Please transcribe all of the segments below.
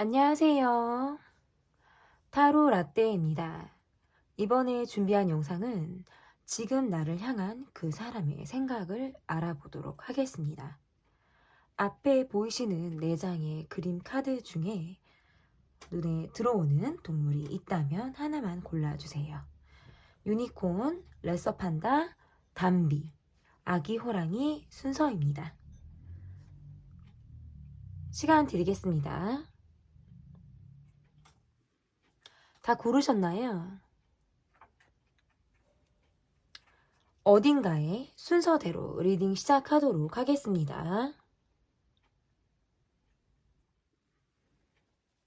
안녕하세요. 타로 라떼입니다. 이번에 준비한 영상은 지금 나를 향한 그 사람의 생각을 알아보도록 하겠습니다. 앞에 보이시는 4장의 그림 카드 중에 눈에 들어오는 동물이 있다면 하나만 골라주세요. 유니콘, 레서 판다, 담비, 아기 호랑이 순서입니다. 시간 드리겠습니다. 다 고르셨나요? 어딘가에 순서대로 리딩 시작하도록 하겠습니다.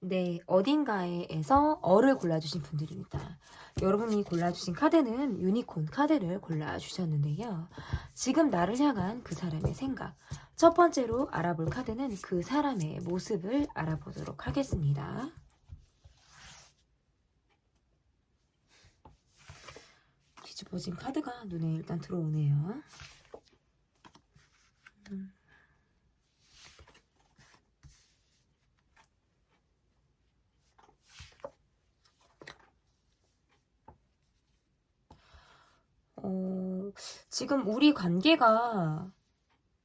네, 어딘가에에서 어를 골라주신 분들입니다. 여러분이 골라주신 카드는 유니콘 카드를 골라주셨는데요. 지금 나를 향한 그 사람의 생각. 첫 번째로 알아볼 카드는 그 사람의 모습을 알아보도록 하겠습니다. 뒤집어진 카드가 눈에 일단 들어오네요. 지금 우리 관계가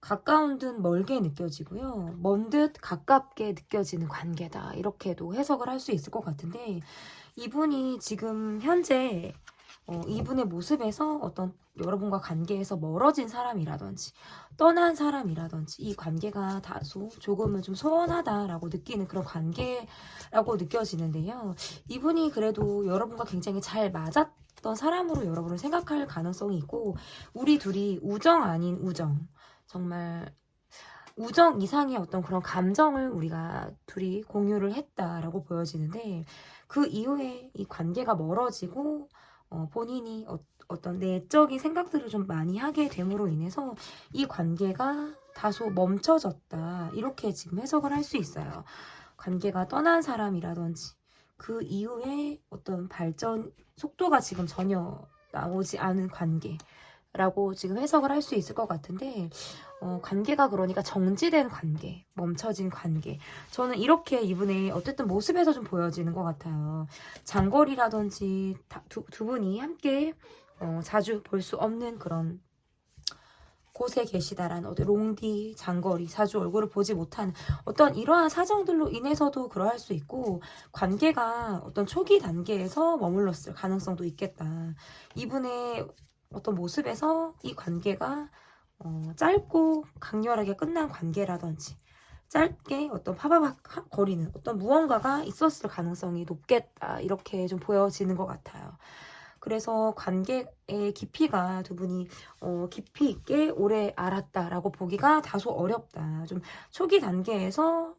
가까운 듯 멀게 느껴지고요. 먼 듯 가깝게 느껴지는 관계다. 이렇게도 해석을 할 수 있을 것 같은데 이분이 지금 현재 이분의 모습에서 어떤 여러분과 관계에서 멀어진 사람이라든지 떠난 사람이라든지 이 관계가 다소 조금은 좀 소원하다라고 느끼는 그런 관계라고 느껴지는데요. 이분이 그래도 여러분과 굉장히 잘 맞았던 사람으로 여러분을 생각할 가능성이 있고 우리 둘이 우정 아닌 우정 정말 우정 이상의 어떤 그런 감정을 우리가 둘이 공유를 했다라고 보여지는데 그 이후에 이 관계가 멀어지고 본인이 어떤 내적인 생각들을 좀 많이 하게 됨으로 인해서 이 관계가 다소 멈춰졌다. 이렇게 지금 해석을 할 수 있어요. 관계가 떠난 사람이라든지 그 이후에 어떤 발전 속도가 지금 전혀 나오지 않은 관계라고 지금 해석을 할 수 있을 것 같은데 관계가 그러니까 정지된 관계, 멈춰진 관계. 저는 이렇게 이분의 어쨌든 모습에서 좀 보여지는 것 같아요. 장거리라든지 두 분이 함께 자주 볼 수 없는 그런 곳에 계시다라는 어떤 롱디, 장거리, 자주 얼굴을 보지 못한 어떤 이러한 사정들로 인해서도 그러할 수 있고 관계가 어떤 초기 단계에서 머물렀을 가능성도 있겠다. 이분의 어떤 모습에서 이 관계가 짧고 강렬하게 끝난 관계라든지 짧게 어떤 파바박 거리는 어떤 무언가가 있었을 가능성이 높겠다. 이렇게 좀 보여지는 것 같아요. 그래서 관계의 깊이가 두 분이 깊이 있게 오래 알았다라고 보기가 다소 어렵다. 좀 초기 단계에서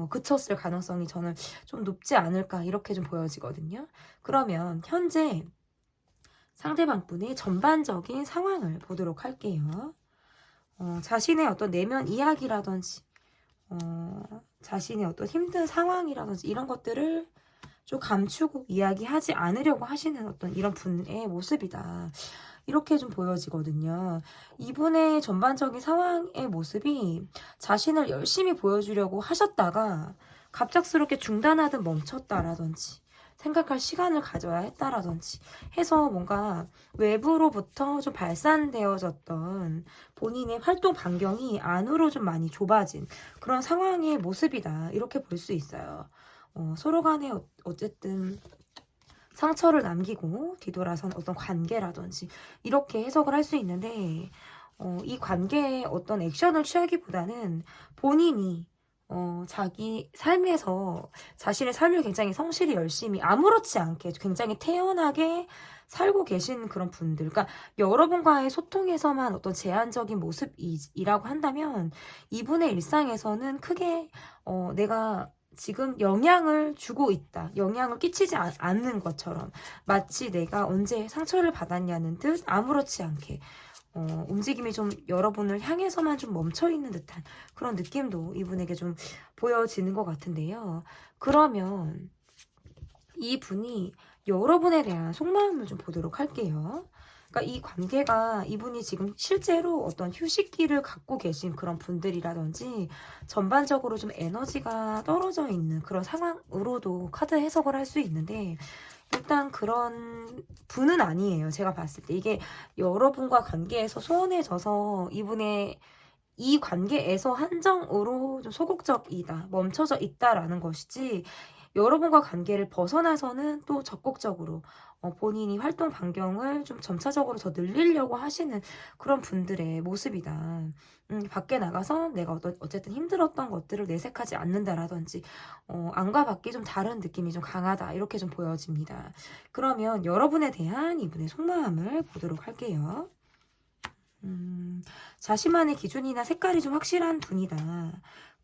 그쳤을 가능성이 저는 좀 높지 않을까 이렇게 좀 보여지거든요. 그러면 현재 상대방 분의 전반적인 상황을 보도록 할게요. 자신의 어떤 내면 이야기라든지 자신의 어떤 힘든 상황이라든지 이런 것들을 좀 감추고 이야기하지 않으려고 하시는 어떤 이런 분의 모습이다. 이렇게 좀 보여지거든요. 이분의 전반적인 상황의 모습이 자신을 열심히 보여주려고 하셨다가 갑작스럽게 중단하듯 멈췄다라든지 생각할 시간을 가져야 했다라든지 해서 뭔가 외부로부터 좀 발산되어졌던 본인의 활동 반경이 안으로 좀 많이 좁아진 그런 상황의 모습이다. 이렇게 볼 수 있어요. 서로 간에 어쨌든 상처를 남기고 뒤돌아선 어떤 관계라든지 이렇게 해석을 할 수 있는데 이 관계에 어떤 액션을 취하기보다는 본인이 자기 삶에서 자신의 삶을 굉장히 성실히 열심히 아무렇지 않게 굉장히 태연하게 살고 계신 그런 분들 그러니까 여러분과의 소통에서만 어떤 제한적인 모습이라고 한다면 이분의 일상에서는 크게 내가 지금 영향을 주고 있다. 영향을 끼치지 않는 것처럼 마치 내가 언제 상처를 받았냐는 듯 아무렇지 않게 움직임이 좀 여러분을 향해서만 좀 멈춰있는 듯한 그런 느낌도 이분에게 좀 보여지는 것 같은데요. 그러면 이분이 여러분에 대한 속마음을 좀 보도록 할게요. 그러니까 이 관계가 이분이 지금 실제로 어떤 휴식기를 갖고 계신 그런 분들이라든지 전반적으로 좀 에너지가 떨어져 있는 그런 상황으로도 카드 해석을 할 수 있는데 일단 그런 분은 아니에요. 제가 봤을 때 이게 여러분과 관계에서 소원해져서 이분의 이 관계에서 한정으로 좀 소극적이다, 멈춰져 있다라는 것이지 여러분과 관계를 벗어나서는 또 적극적으로 본인이 활동 반경을 좀 점차적으로 더 늘리려고 하시는 그런 분들의 모습이다. 밖에 나가서 내가 어쨌든 힘들었던 것들을 내색하지 않는다라든지 안과 밖이 좀 다른 느낌이 좀 강하다 이렇게 좀 보여집니다. 그러면 여러분에 대한 이분의 속마음을 보도록 할게요. 자신만의 기준이나 색깔이 좀 확실한 분이다.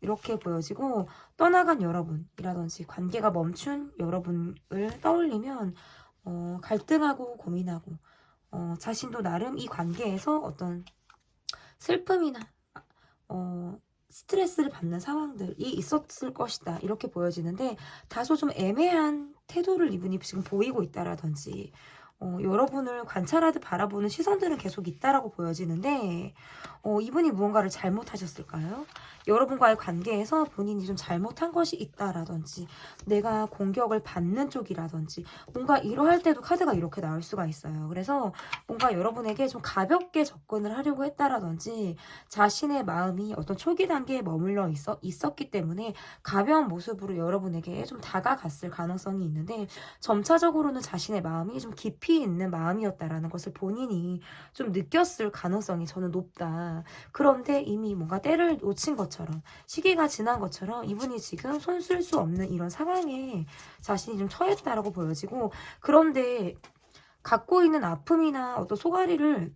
이렇게 보여지고 떠나간 여러분이라든지 관계가 멈춘 여러분을 떠올리면 갈등하고 고민하고 자신도 나름 이 관계에서 어떤 슬픔이나 스트레스를 받는 상황들이 있었을 것이다. 이렇게 보여지는데 다소 좀 애매한 태도를 이분이 지금 보이고 있다라든지 여러분을 관찰하듯 바라보는 시선들은 계속 있다라고 보여지는데 이분이 무언가를 잘못하셨을까요? 여러분과의 관계에서 본인이 좀 잘못한 것이 있다라든지 내가 공격을 받는 쪽이라든지 뭔가 이러할 때도 카드가 이렇게 나올 수가 있어요. 그래서 뭔가 여러분에게 좀 가볍게 접근을 하려고 했다라든지 자신의 마음이 어떤 초기 단계에 머물러 있었기 때문에 가벼운 모습으로 여러분에게 좀 다가갔을 가능성이 있는데 점차적으로는 자신의 마음이 좀 깊이 있는 마음이었다라는 것을 본인이 좀 느꼈을 가능성이 저는 높다. 그런데 이미 뭔가 때를 놓친 것처럼 시기가 지난 것처럼 이분이 지금 손 쓸 수 없는 이런 상황에 자신이 좀 처했다라고 보여지고 그런데 갖고 있는 아픔이나 어떤 소가리를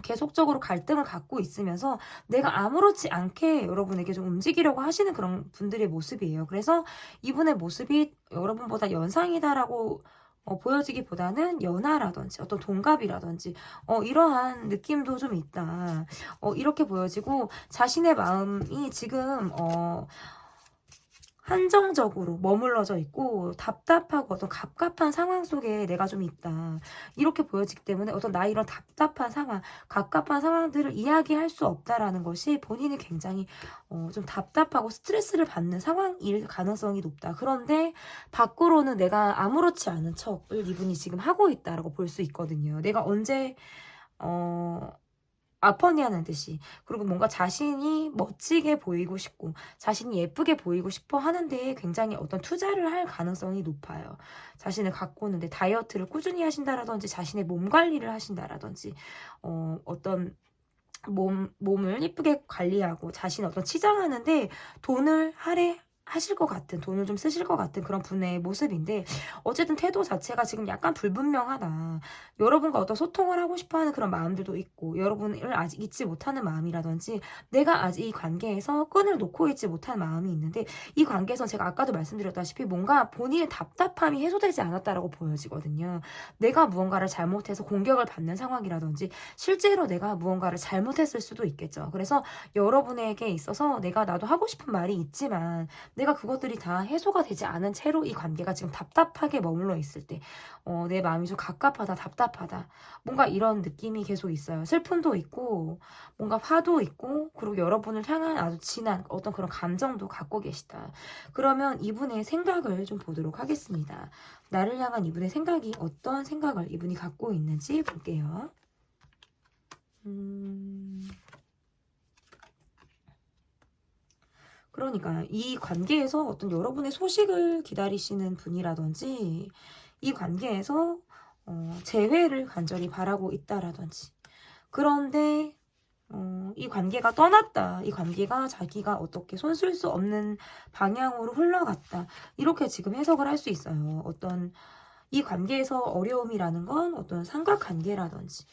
계속적으로 갈등을 갖고 있으면서 내가 아무렇지 않게 여러분에게 좀 움직이려고 하시는 그런 분들의 모습이에요. 그래서 이분의 모습이 여러분보다 연상이다라고 보여지기보다는 연하라든지 어떤 동갑이라든지 이러한 느낌도 좀 있다. 이렇게 보여지고 자신의 마음이 지금 한정적으로 머물러져 있고 답답하고 어떤 갑갑한 상황 속에 내가 좀 있다. 이렇게 보여지기 때문에 어떤 나 이런 답답한 상황, 갑갑한 상황들을 이야기할 수 없다라는 것이 본인이 굉장히 좀 답답하고 스트레스를 받는 상황일 가능성이 높다. 그런데 밖으로는 내가 아무렇지 않은 척을 이분이 지금 하고 있다라고 볼 수 있거든요. 내가 언제 아퍼니하는 듯이 그리고 뭔가 자신이 멋지게 보이고 싶고 자신이 예쁘게 보이고 싶어 하는데 굉장히 어떤 투자를 할 가능성이 높아요. 자신을 가꾸는데 다이어트를 꾸준히 하신다라든지 자신의 몸 관리를 하신다라든지 어떤 몸을 예쁘게 관리하고 자신을 어떤 치장하는데 돈을 하실 것 같은 돈을 좀 쓰실 것 같은 그런 분의 모습인데 어쨌든 태도 자체가 지금 약간 불분명하다. 여러분과 어떤 소통을 하고 싶어하는 그런 마음들도 있고 여러분을 아직 잊지 못하는 마음이라든지 내가 아직 이 관계에서 끈을 놓고 있지 못한 마음이 있는데 이 관계에서 제가 아까도 말씀드렸다시피 뭔가 본인의 답답함이 해소되지 않았다라고 보여지거든요. 내가 무언가를 잘못해서 공격을 받는 상황이라든지 실제로 내가 무언가를 잘못했을 수도 있겠죠. 그래서 여러분에게 있어서 내가 나도 하고 싶은 말이 있지만 내가 그것들이 다 해소가 되지 않은 채로 이 관계가 지금 답답하게 머물러 있을 때 내 마음이 좀 갑갑하다 답답하다 뭔가 이런 느낌이 계속 있어요. 슬픔도 있고 뭔가 화도 있고 그리고 여러분을 향한 아주 진한 어떤 그런 감정도 갖고 계시다. 그러면 이분의 생각을 좀 보도록 하겠습니다. 나를 향한 이분의 생각이 어떤 생각을 이분이 갖고 있는지 볼게요. 그러니까 이 관계에서 어떤 여러분의 소식을 기다리시는 분이라든지 이 관계에서 재회를 간절히 바라고 있다라든지 그런데 이 관계가 떠났다. 이 관계가 자기가 어떻게 손 쓸 수 없는 방향으로 흘러갔다. 이렇게 지금 해석을 할 수 있어요. 어떤 이 관계에서 어려움이라는 건 어떤 삼각관계라든지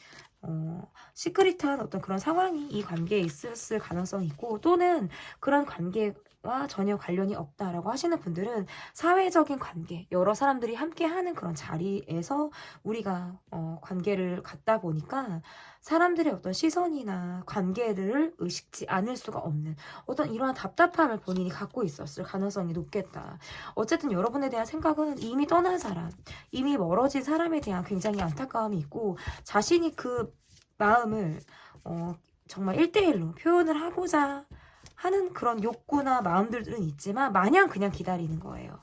시크릿한 어떤 그런 상황이 이 관계에 있었을 가능성이 있고 또는 그런 관계와 전혀 관련이 없다라고 하시는 분들은 사회적인 관계, 여러 사람들이 함께하는 그런 자리에서 우리가 관계를 갖다 보니까 사람들의 어떤 시선이나 관계를 의식지 않을 수가 없는 어떤 이러한 답답함을 본인이 갖고 있었을 가능성이 높겠다. 어쨌든 여러분에 대한 생각은 이미 떠난 사람, 이미 멀어진 사람에 대한 굉장히 안타까움이 있고 자신이 그 마음을 정말 1대1로 표현을 하고자 하는 그런 욕구나 마음들은 있지만 마냥 그냥 기다리는 거예요.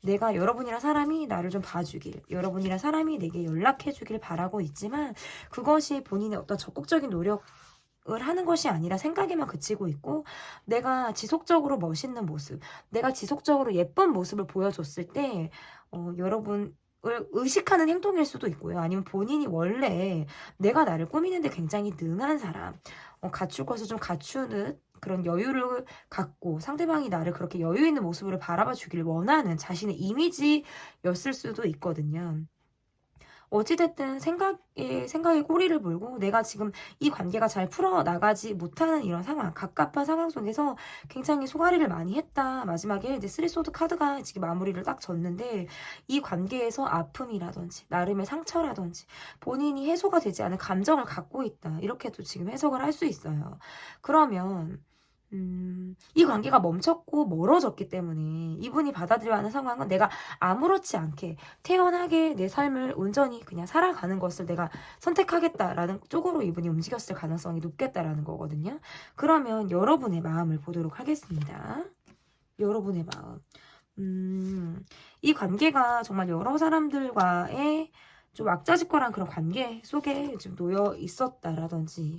내가 여러분이란 사람이 나를 좀 봐주길, 여러분이란 사람이 내게 연락해주길 바라고 있지만 그것이 본인의 어떤 적극적인 노력을 하는 것이 아니라 생각에만 그치고 있고 내가 지속적으로 멋있는 모습, 내가 지속적으로 예쁜 모습을 보여줬을 때 여러분을 의식하는 행동일 수도 있고요. 아니면 본인이 원래 내가 나를 꾸미는데 굉장히 능한 사람, 갖출 것을 좀 갖추는 그런 여유를 갖고 상대방이 나를 그렇게 여유 있는 모습으로 바라봐 주길 원하는 자신의 이미지였을 수도 있거든요. 어찌됐든 생각에 꼬리를 물고 내가 지금 이 관계가 잘 풀어나가지 못하는 이런 상황, 갑갑한 상황 속에서 굉장히 소가리를 많이 했다. 마지막에 이제 쓰리소드 카드가 지금 마무리를 딱 졌는데 이 관계에서 아픔이라든지 나름의 상처라든지 본인이 해소가 되지 않은 감정을 갖고 있다. 이렇게도 지금 해석을 할 수 있어요. 그러면 이 관계가 멈췄고 멀어졌기 때문에 이분이 받아들여야 하는 상황은 내가 아무렇지 않게 태연하게 내 삶을 온전히 그냥 살아가는 것을 내가 선택하겠다라는 쪽으로 이분이 움직였을 가능성이 높겠다라는 거거든요. 그러면 여러분의 마음을 보도록 하겠습니다. 여러분의 마음. 이 관계가 정말 여러 사람들과의 좀 왁자지껄한 그런 관계 속에 좀 놓여 있었다라든지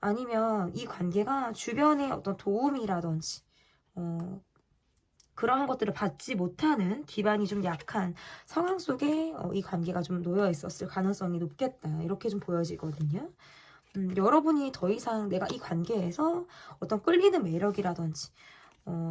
아니면 이 관계가 주변의 어떤 도움이라든지 그러한 것들을 받지 못하는 기반이 좀 약한 상황 속에 이 관계가 좀 놓여 있었을 가능성이 높겠다. 이렇게 좀 보여지거든요. 여러분이 더 이상 내가 이 관계에서 어떤 끌리는 매력이라든지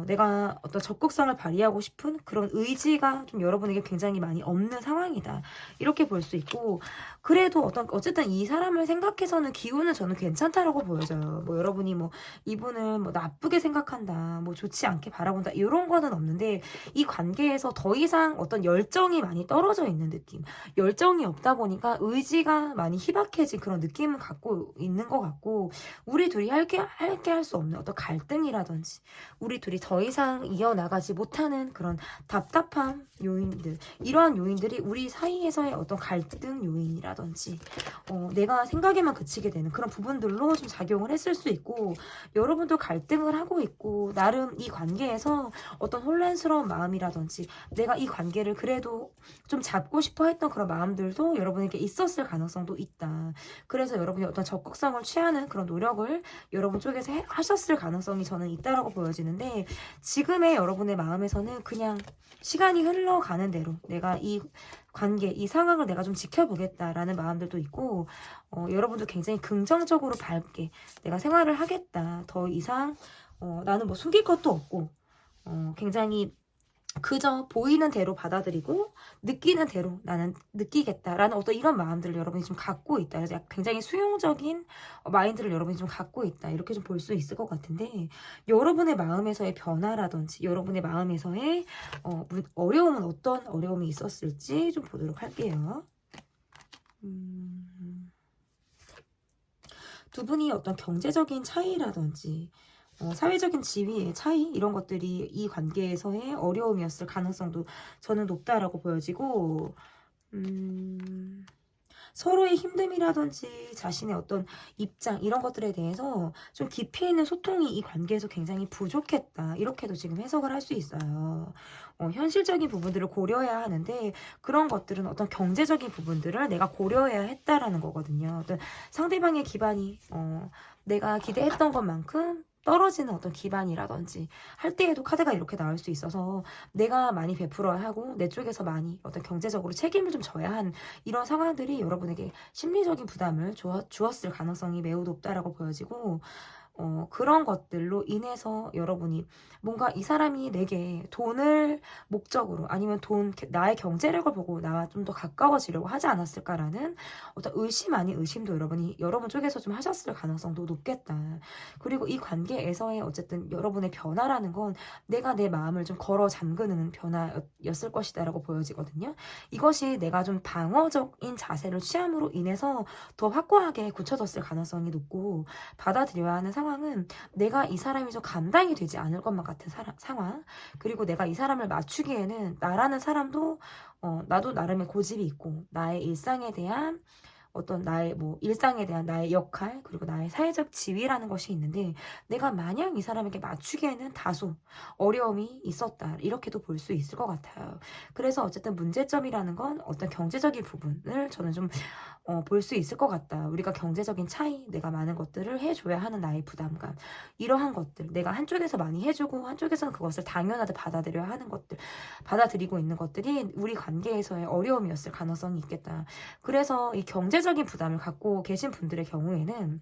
내가 어떤 적극성을 발휘하고 싶은 그런 의지가 좀 여러분에게 굉장히 많이 없는 상황이다. 이렇게 볼 수 있고, 그래도 어쨌든 이 사람을 생각해서는 기운은 저는 괜찮다라고 보여져요. 뭐 여러분이 뭐 이분을 뭐 나쁘게 생각한다, 뭐 좋지 않게 바라본다, 이런 거는 없는데, 이 관계에서 더 이상 어떤 열정이 많이 떨어져 있는 느낌. 열정이 없다 보니까 의지가 많이 희박해진 그런 느낌을 갖고 있는 것 같고, 우리 둘이 할 게 할 수 없는 어떤 갈등이라든지, 우리 둘이 더 이상 이어나가지 못하는 그런 답답한 요인들, 이러한 요인들이 우리 사이에서의 어떤 갈등 요인이라든지 내가 생각에만 그치게 되는 그런 부분들로 좀 작용을 했을 수 있고, 여러분도 갈등을 하고 있고 나름 이 관계에서 어떤 혼란스러운 마음이라든지 내가 이 관계를 그래도 좀 잡고 싶어 했던 그런 마음들도 여러분에게 있었을 가능성도 있다. 그래서 여러분이 어떤 적극성을 취하는 그런 노력을 여러분 쪽에서 하셨을 가능성이 저는 있다라고 보여지는데, 지금의 여러분의 마음에서는 그냥 시간이 흘러가는 대로 내가 이 관계, 이 상황을 내가 좀 지켜보겠다라는 마음들도 있고, 여러분도 굉장히 긍정적으로 밝게 내가 생활을 하겠다. 더 이상 나는 뭐 숨길 것도 없고 굉장히 그저 보이는 대로 받아들이고 느끼는 대로 나는 느끼겠다라는 어떤 이런 마음들을 여러분이 좀 갖고 있다. 그래서 굉장히 수용적인 마인드를 여러분이 좀 갖고 있다. 이렇게 좀 볼 수 있을 것 같은데, 여러분의 마음에서의 변화라든지 여러분의 마음에서의 어려움은 어떤 어려움이 있었을지 좀 보도록 할게요. 두 분이 어떤 경제적인 차이라든지 사회적인 지위의 차이, 이런 것들이 이 관계에서의 어려움이었을 가능성도 저는 높다라고 보여지고, 서로의 힘듦이라든지 자신의 어떤 입장, 이런 것들에 대해서 좀 깊이 있는 소통이 이 관계에서 굉장히 부족했다. 이렇게도 지금 해석을 할 수 있어요. 현실적인 부분들을 고려해야 하는데 그런 것들은 어떤 경제적인 부분들을 내가 고려해야 했다라는 거거든요. 어떤 상대방의 기반이 내가 기대했던 것만큼 떨어지는 어떤 기반이라든지 할 때에도 카드가 이렇게 나올 수 있어서 내가 많이 베풀어야 하고 내 쪽에서 많이 어떤 경제적으로 책임을 좀 져야 하는 이런 상황들이 여러분에게 심리적인 부담을 주었을 가능성이 매우 높다라고 보여지고, 그런 것들로 인해서 여러분이 뭔가 이 사람이 내게 돈을 목적으로 아니면 나의 경제력을 보고 나와 좀 더 가까워지려고 하지 않았을까라는 어떤 의심 아닌 의심도 여러분 쪽에서 좀 하셨을 가능성도 높겠다. 그리고 이 관계에서의 어쨌든 여러분의 변화라는 건 내가 내 마음을 좀 걸어 잠그는 변화였을 것이다라고 보여지거든요. 이것이 내가 좀 방어적인 자세를 취함으로 인해서 더 확고하게 굳혀졌을 가능성이 높고, 받아들여야 하는 상황은 내가 이 사람이 좀 감당이 되지 않을 것만 같은 상황, 그리고 내가 이 사람을 맞추기에는 나라는 사람도 나도 나름의 고집이 있고 나의 일상에 대한 어떤 나의 일상에 대한 나의 역할, 그리고 나의 사회적 지위라는 것이 있는데, 내가 마냥 이 사람에게 맞추기에는 다소 어려움이 있었다, 이렇게도 볼 수 있을 것 같아요. 그래서 어쨌든 문제점이라는 건 어떤 경제적인 부분을 저는 좀 볼 수 있을 것 같다. 우리가 경제적인 차이, 내가 많은 것들을 해줘야 하는 나의 부담감, 이러한 것들, 내가 한쪽에서 많이 해주고 한쪽에서는 그것을 당연하게 받아들여야 하는 것들, 받아들이고 있는 것들이 우리 관계에서의 어려움이었을 가능성이 있겠다. 그래서 이 경제적인 부담을 갖고 계신 분들의 경우에는,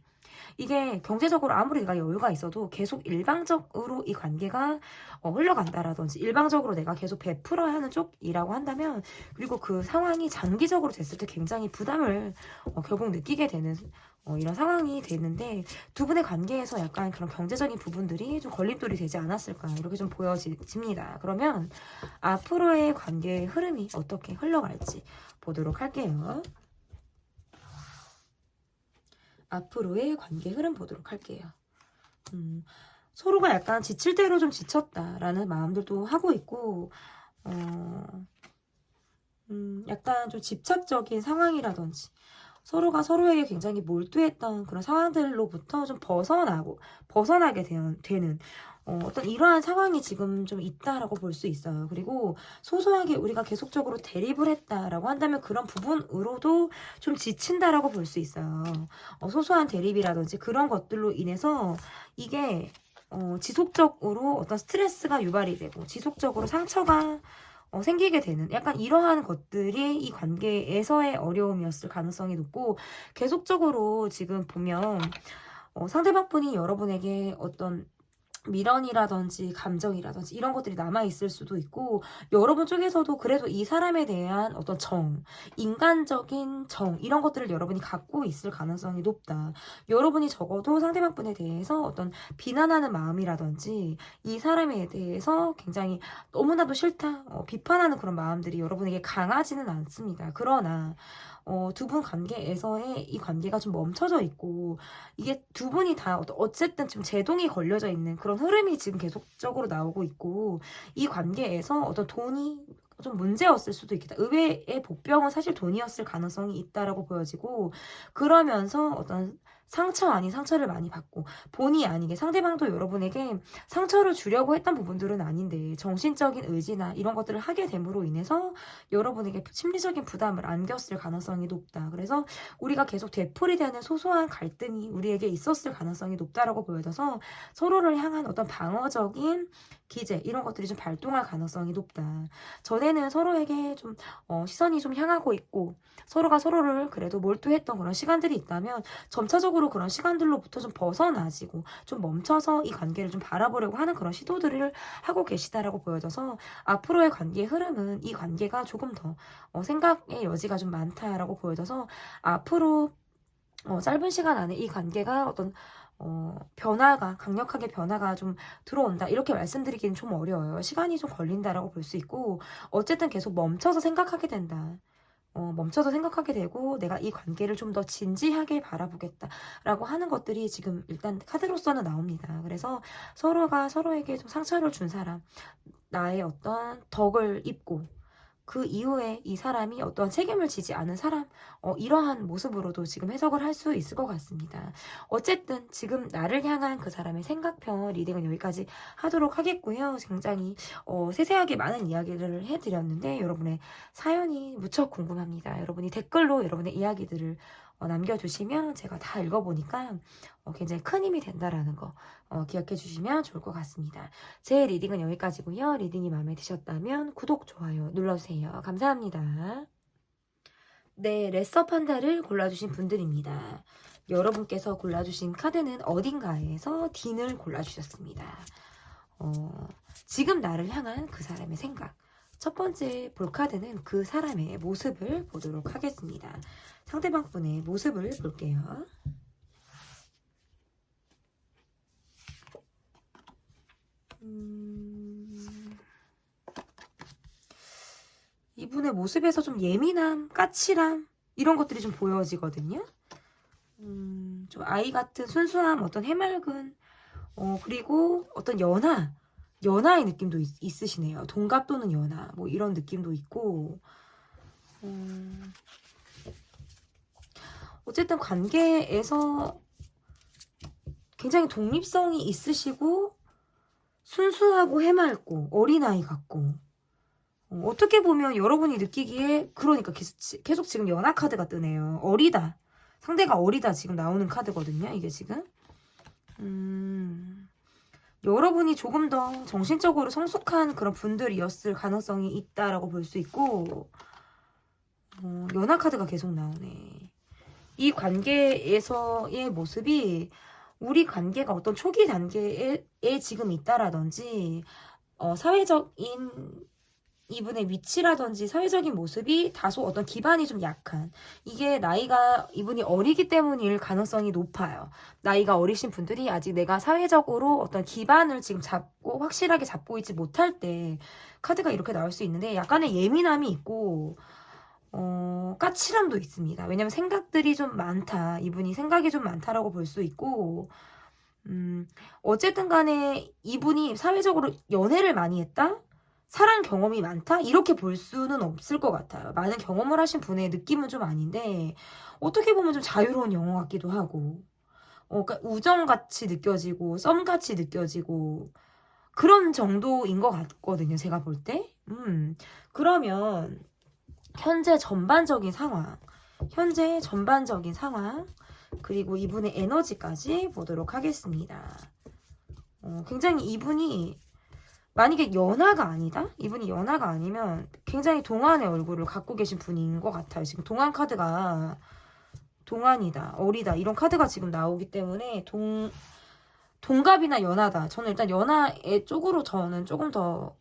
이게 경제적으로 아무리 내가 여유가 있어도 계속 일방적으로 이 관계가 흘러간다라든지, 일방적으로 내가 계속 베풀어야 하는 쪽이라고 한다면, 그리고 그 상황이 장기적으로 됐을 때 굉장히 부담을 결국 느끼게 되는 이런 상황이 되는데, 두 분의 관계에서 약간 그런 경제적인 부분들이 좀 걸림돌이 되지 않았을까, 이렇게 좀 보여집니다. 그러면 앞으로의 관계의 흐름이 어떻게 흘러갈지 보도록 할게요. 앞으로의 관계 흐름 보도록 할게요. 서로가 약간 지칠 대로 좀 지쳤다라는 마음들도 하고 있고, 약간 좀 집착적인 상황이라든지, 서로가 서로에게 굉장히 몰두했던 그런 상황들로부터 좀 벗어나게 되는 어떤 이러한 상황이 지금 좀 있다라고 볼 수 있어요. 그리고 소소하게 우리가 계속적으로 대립을 했다라고 한다면 그런 부분으로도 좀 지친다라고 볼 수 있어요. 소소한 대립이라든지 그런 것들로 인해서 이게 지속적으로 어떤 스트레스가 유발이 되고 지속적으로 상처가 생기게 되는, 약간 이러한 것들이 이 관계에서의 어려움이었을 가능성이 높고, 계속적으로 지금 보면 상대방 분이 여러분에게 어떤 미련이라든지 감정이라든지 이런 것들이 남아있을 수도 있고, 여러분 쪽에서도 그래도 이 사람에 대한 어떤 인간적인 이런 것들을 여러분이 갖고 있을 가능성이 높다. 여러분이 적어도 상대방 분에 대해서 어떤 비난하는 마음이라든지, 이 사람에 대해서 굉장히 너무나도 싫다, 비판하는 그런 마음들이 여러분에게 강하지는 않습니다. 그러나 두 분 관계에서의 이 관계가 좀 멈춰져 있고, 이게 두 분이 다 어쨌든 좀 제동이 걸려져 있는 그런 흐름이 지금 계속적으로 나오고 있고, 이 관계에서 어떤 돈이 좀 문제였을 수도 있겠다. 의외의 복병은 사실 돈이었을 가능성이 있다라고 보여지고, 그러면서 어떤 상처 아닌 상처를 많이 받고, 본의 아니게 상대방도 여러분에게 상처를 주려고 했던 부분들은 아닌데 정신적인 의지나 이런 것들을 하게 됨으로 인해서 여러분에게 심리적인 부담을 안겼을 가능성이 높다. 그래서 우리가 계속 되풀이되는 소소한 갈등이 우리에게 있었을 가능성이 높다라고 보여져서, 서로를 향한 어떤 방어적인 기제, 이런 것들이 좀 발동할 가능성이 높다. 전에는 서로에게 좀 시선이 좀 향하고 있고, 서로가 서로를 그래도 몰두했던 그런 시간들이 있다면, 점차적으로 그런 시간들로부터 좀 벗어나지고 좀 멈춰서 이 관계를 좀 바라보려고 하는 그런 시도들을 하고 계시다라고 보여져서, 앞으로의 관계의 흐름은 이 관계가 조금 더 생각의 여지가 좀 많다라고 보여져서, 앞으로 짧은 시간 안에 이 관계가 어떤 강력하게 변화가 좀 들어온다, 이렇게 말씀드리기는 좀 어려워요. 시간이 좀 걸린다라고 볼 수 있고, 어쨌든 계속 멈춰서 생각하게 된다. 멈춰서 생각하게 되고, 내가 이 관계를 좀 더 진지하게 바라보겠다라고 하는 것들이 지금 일단 카드로서는 나옵니다. 그래서 서로가 서로에게 좀 상처를 준 사람, 나의 어떤 덕을 입고 그 이후에 이 사람이 어떠한 책임을 지지 않은 사람, 이러한 모습으로도 지금 해석을 할 수 있을 것 같습니다. 어쨌든 지금 나를 향한 그 사람의 생각편 리딩은 여기까지 하도록 하겠고요. 굉장히 세세하게 많은 이야기를 해드렸는데, 여러분의 사연이 무척 궁금합니다. 여러분이 댓글로 여러분의 이야기들을 남겨주시면 제가 다 읽어보니까 굉장히 큰 힘이 된다라는 거 기억해 주시면 좋을 것 같습니다. 제 리딩은 여기까지고요. 리딩이 마음에 드셨다면 구독, 좋아요 눌러주세요. 감사합니다. 네, 레서 판다를 골라주신 분들입니다. 여러분께서 골라주신 카드는 어딘가에서 D를 골라주셨습니다. 지금 나를 향한 그 사람의 생각. 첫 번째 볼 카드는 그 사람의 모습을 보도록 하겠습니다. 상대방 분의 모습을 볼게요. 이분의 모습에서 좀 예민함, 까칠함 이런 것들이 좀 보여지거든요. 좀 아이 같은 순수함, 어떤 해맑은 그리고 어떤 연하의 느낌도 있으시네요. 동갑 또는 연하 뭐 이런 느낌도 있고 어쨌든 관계에서 굉장히 독립성이 있으시고 순수하고 해맑고 어린아이 같고 어떻게 보면 여러분이 느끼기에 그러니까 계속 지금 연하 카드가 뜨네요. 어리다. 상대가 어리다 지금 나오는 카드거든요. 이게 지금 여러분이 조금 더 정신적으로 성숙한 그런 분들이었을 가능성이 있다라고 볼 수 있고 연하 카드가 계속 나오네. 이 관계에서의 모습이 우리 관계가 어떤 초기 단계에 지금 있다라든지 사회적인 이분의 위치라든지 사회적인 모습이 다소 어떤 기반이 좀 약한 이게 나이가 이분이 어리기 때문일 가능성이 높아요. 나이가 어리신 분들이 아직 내가 사회적으로 어떤 기반을 지금 잡고 확실하게 잡고 있지 못할 때 카드가 이렇게 나올 수 있는데 약간의 예민함이 있고 까칠함도 있습니다. 왜냐면 생각들이 좀 많다. 이분이 생각이 좀 많다라고 볼 수 있고 어쨌든 간에 이분이 사회적으로 연애를 많이 했다? 사랑 경험이 많다? 이렇게 볼 수는 없을 것 같아요. 많은 경험을 하신 분의 느낌은 좀 아닌데 어떻게 보면 좀 자유로운 영어 같기도 하고 그러니까 우정같이 느껴지고 썸같이 느껴지고 그런 정도인 것 같거든요. 제가 볼 때. 그러면 현재 전반적인 상황 그리고 이분의 에너지까지 보도록 하겠습니다. 굉장히 이분이 만약에 연하가 아니다? 이분이 연하가 아니면 굉장히 동안의 얼굴을 갖고 계신 분인 것 같아요. 지금 동안 카드가 동안이다, 어리다 이런 카드가 지금 나오기 때문에 동갑이나 연하다. 저는 일단 연하의 쪽으로 저는 조금 더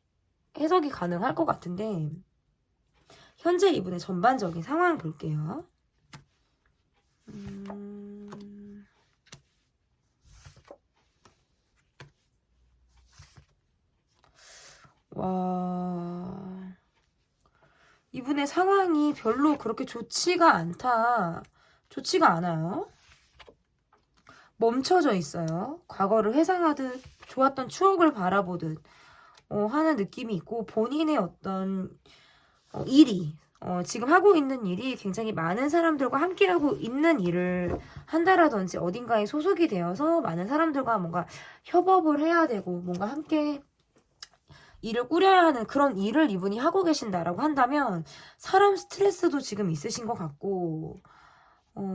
해석이 가능할 것 같은데 현재 이분의 전반적인 상황 볼게요. 와, 이분의 상황이 별로 그렇게 좋지가 않아요. 멈춰져 있어요. 과거를 회상하듯 좋았던 추억을 바라보듯 하는 느낌이 있고 본인의 어떤 일이 지금 하고 있는 일이 굉장히 많은 사람들과 함께하고 있는 일을 한다라든지 어딘가에 소속이 되어서 많은 사람들과 뭔가 협업을 해야 되고 뭔가 함께 일을 꾸려야 하는 그런 일을 이분이 하고 계신다라고 한다면 사람 스트레스도 지금 있으신 것 같고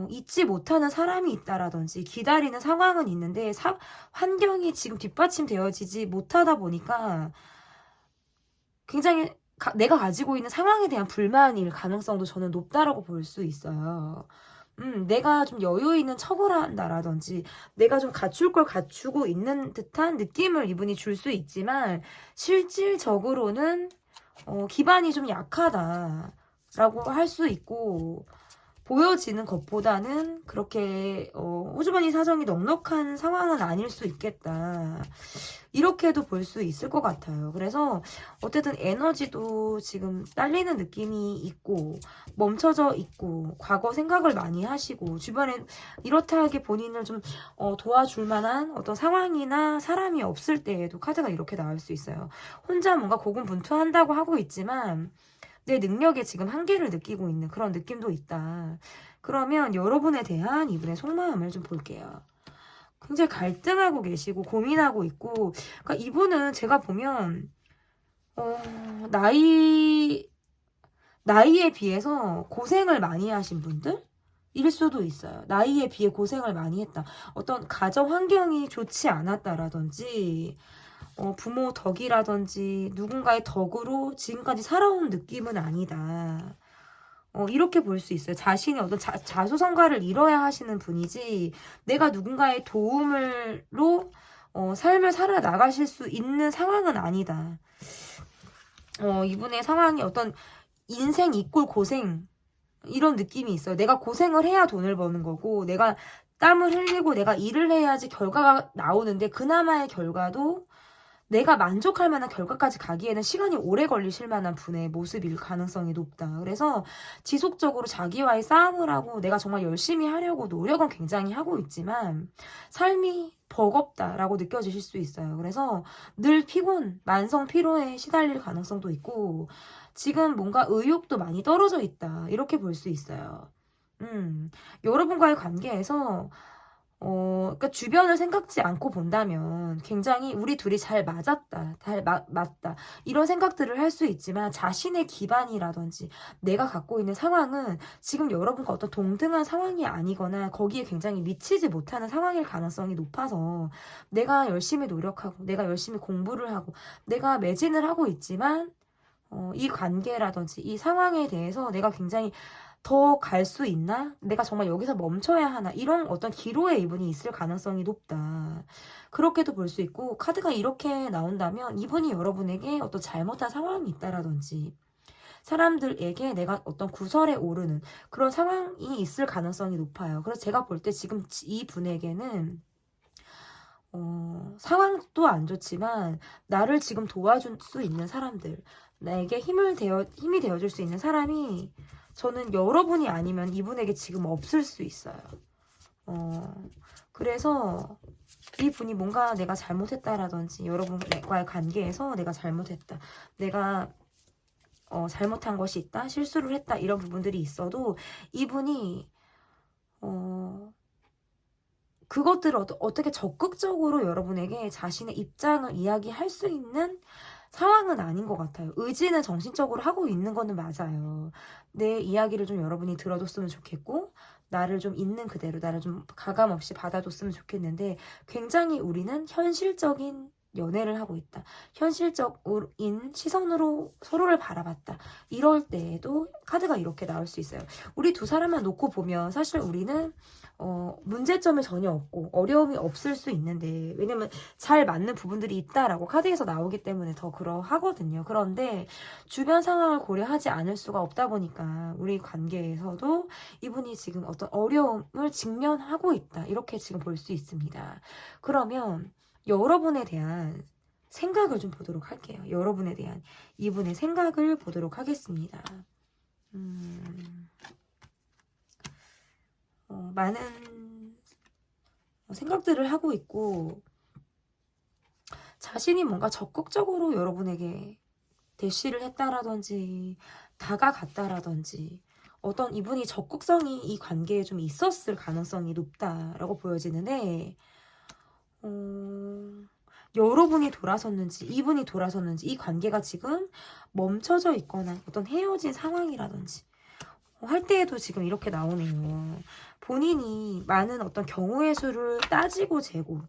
잊지 못하는 사람이 있다라든지 기다리는 상황은 있는데 환경이 지금 뒷받침되어지지 못하다 보니까 굉장히 내가 가지고 있는 상황에 대한 불만일 가능성도 저는 높다라고 볼 수 있어요. 내가 좀 여유 있는 척을 한다라든지 내가 좀 갖출 걸 갖추고 있는 듯한 느낌을 이분이 줄 수 있지만 실질적으로는 기반이 좀 약하다라고 할 수 있고 보여지는 것보다는 그렇게 호주머니 사정이 넉넉한 상황은 아닐 수 있겠다. 이렇게도 볼 수 있을 것 같아요. 그래서 어쨌든 에너지도 지금 딸리는 느낌이 있고 멈춰져 있고 과거 생각을 많이 하시고 주변에 이렇다 하게 본인을 좀 도와줄 만한 어떤 상황이나 사람이 없을 때에도 카드가 이렇게 나올 수 있어요. 혼자 뭔가 고군분투한다고 하고 있지만 내 능력에 지금 한계를 느끼고 있는 그런 느낌도 있다. 그러면 여러분에 대한 이분의 속마음을 좀 볼게요. 굉장히 갈등하고 계시고 고민하고 있고 그러니까 이분은 제가 보면 나이에 비해서 고생을 많이 하신 분들? 일 수도 있어요. 나이에 비해 고생을 많이 했다. 어떤 가정 환경이 좋지 않았다라든지 부모 덕이라든지 누군가의 덕으로 지금까지 살아온 느낌은 아니다. 이렇게 볼 수 있어요. 자신이 어떤 자수성가를 이뤄야 하시는 분이지, 내가 누군가의 도움으로 삶을 살아 나가실 수 있는 상황은 아니다. 이분의 상황이 어떤 인생 이꼴 고생, 이런 느낌이 있어요. 내가 고생을 해야 돈을 버는 거고, 내가 땀을 흘리고 내가 일을 해야지 결과가 나오는데, 그나마의 결과도 내가 만족할 만한 결과까지 가기에는 시간이 오래 걸리실 만한 분의 모습일 가능성이 높다. 그래서 지속적으로 자기와의 싸움을 하고 내가 정말 열심히 하려고 노력은 굉장히 하고 있지만 삶이 버겁다라고 느껴지실 수 있어요. 그래서 늘 만성 피로에 시달릴 가능성도 있고, 지금 뭔가 의욕도 많이 떨어져 있다, 이렇게 볼 수 있어요. 여러분과의 관계에서 그러니까 주변을 생각지 않고 본다면 굉장히 우리 둘이 잘 맞았다, 맞다, 이런 생각들을 할 수 있지만, 자신의 기반이라든지 내가 갖고 있는 상황은 지금 여러분과 어떤 동등한 상황이 아니거나 거기에 굉장히 미치지 못하는 상황일 가능성이 높아서, 내가 열심히 노력하고 내가 열심히 공부를 하고 내가 매진을 하고 있지만 이 관계라든지 이 상황에 대해서 내가 굉장히 더 갈 수 있나? 내가 정말 여기서 멈춰야 하나? 이런 어떤 기로에 이분이 있을 가능성이 높다. 그렇게도 볼 수 있고, 카드가 이렇게 나온다면 이분이 여러분에게 어떤 잘못한 상황이 있다라든지, 사람들에게 내가 어떤 구설에 오르는 그런 상황이 있을 가능성이 높아요. 그래서 제가 볼 때 지금 이 분에게는 상황도 안 좋지만 나를 지금 도와줄 수 있는 사람들, 나에게 힘이 되어줄 수 있는 사람이, 저는 여러분이 아니면 이분에게 지금 없을 수 있어요. 그래서 이 분이 뭔가 내가 잘못했다라든지, 여러분과의 관계에서 내가 잘못했다, 내가 잘못한 것이 있다, 실수를 했다, 이런 부분들이 있어도 이분이 그것들을 어떻게 적극적으로 여러분에게 자신의 입장을 이야기할 수 있는 상황은 아닌 것 같아요. 의지는 정신적으로 하고 있는 거는 맞아요. 내 이야기를 좀 여러분이 들어줬으면 좋겠고, 나를 좀 있는 그대로, 나를 좀 가감 없이 받아줬으면 좋겠는데, 굉장히 우리는 현실적인 연애를 하고 있다, 현실적인 시선으로 서로를 바라봤다, 이럴 때에도 카드가 이렇게 나올 수 있어요. 우리 두 사람만 놓고 보면 사실 우리는 문제점이 전혀 없고 어려움이 없을 수 있는데, 왜냐면 잘 맞는 부분들이 있다라고 카드에서 나오기 때문에 더 그러하거든요. 그런데 주변 상황을 고려하지 않을 수가 없다 보니까 우리 관계에서도 이분이 지금 어떤 어려움을 직면하고 있다, 이렇게 지금 볼 수 있습니다. 그러면 여러분에 대한 생각을 좀 보도록 할게요. 여러분에 대한 이분의 생각을 보도록 하겠습니다. 많은 생각들을 하고 있고, 자신이 뭔가 적극적으로 여러분에게 대시를 했다라든지 다가갔다라든지, 어떤 이분이 적극성이 이 관계에 좀 있었을 가능성이 높다라고 보여지는데, 여러분이 돌아섰는지 이분이 돌아섰는지, 이 관계가 지금 멈춰져 있거나 어떤 헤어진 상황이라든지 할 때에도 지금 이렇게 나오네요. 본인이 많은 어떤 경우의 수를 따지고 재고,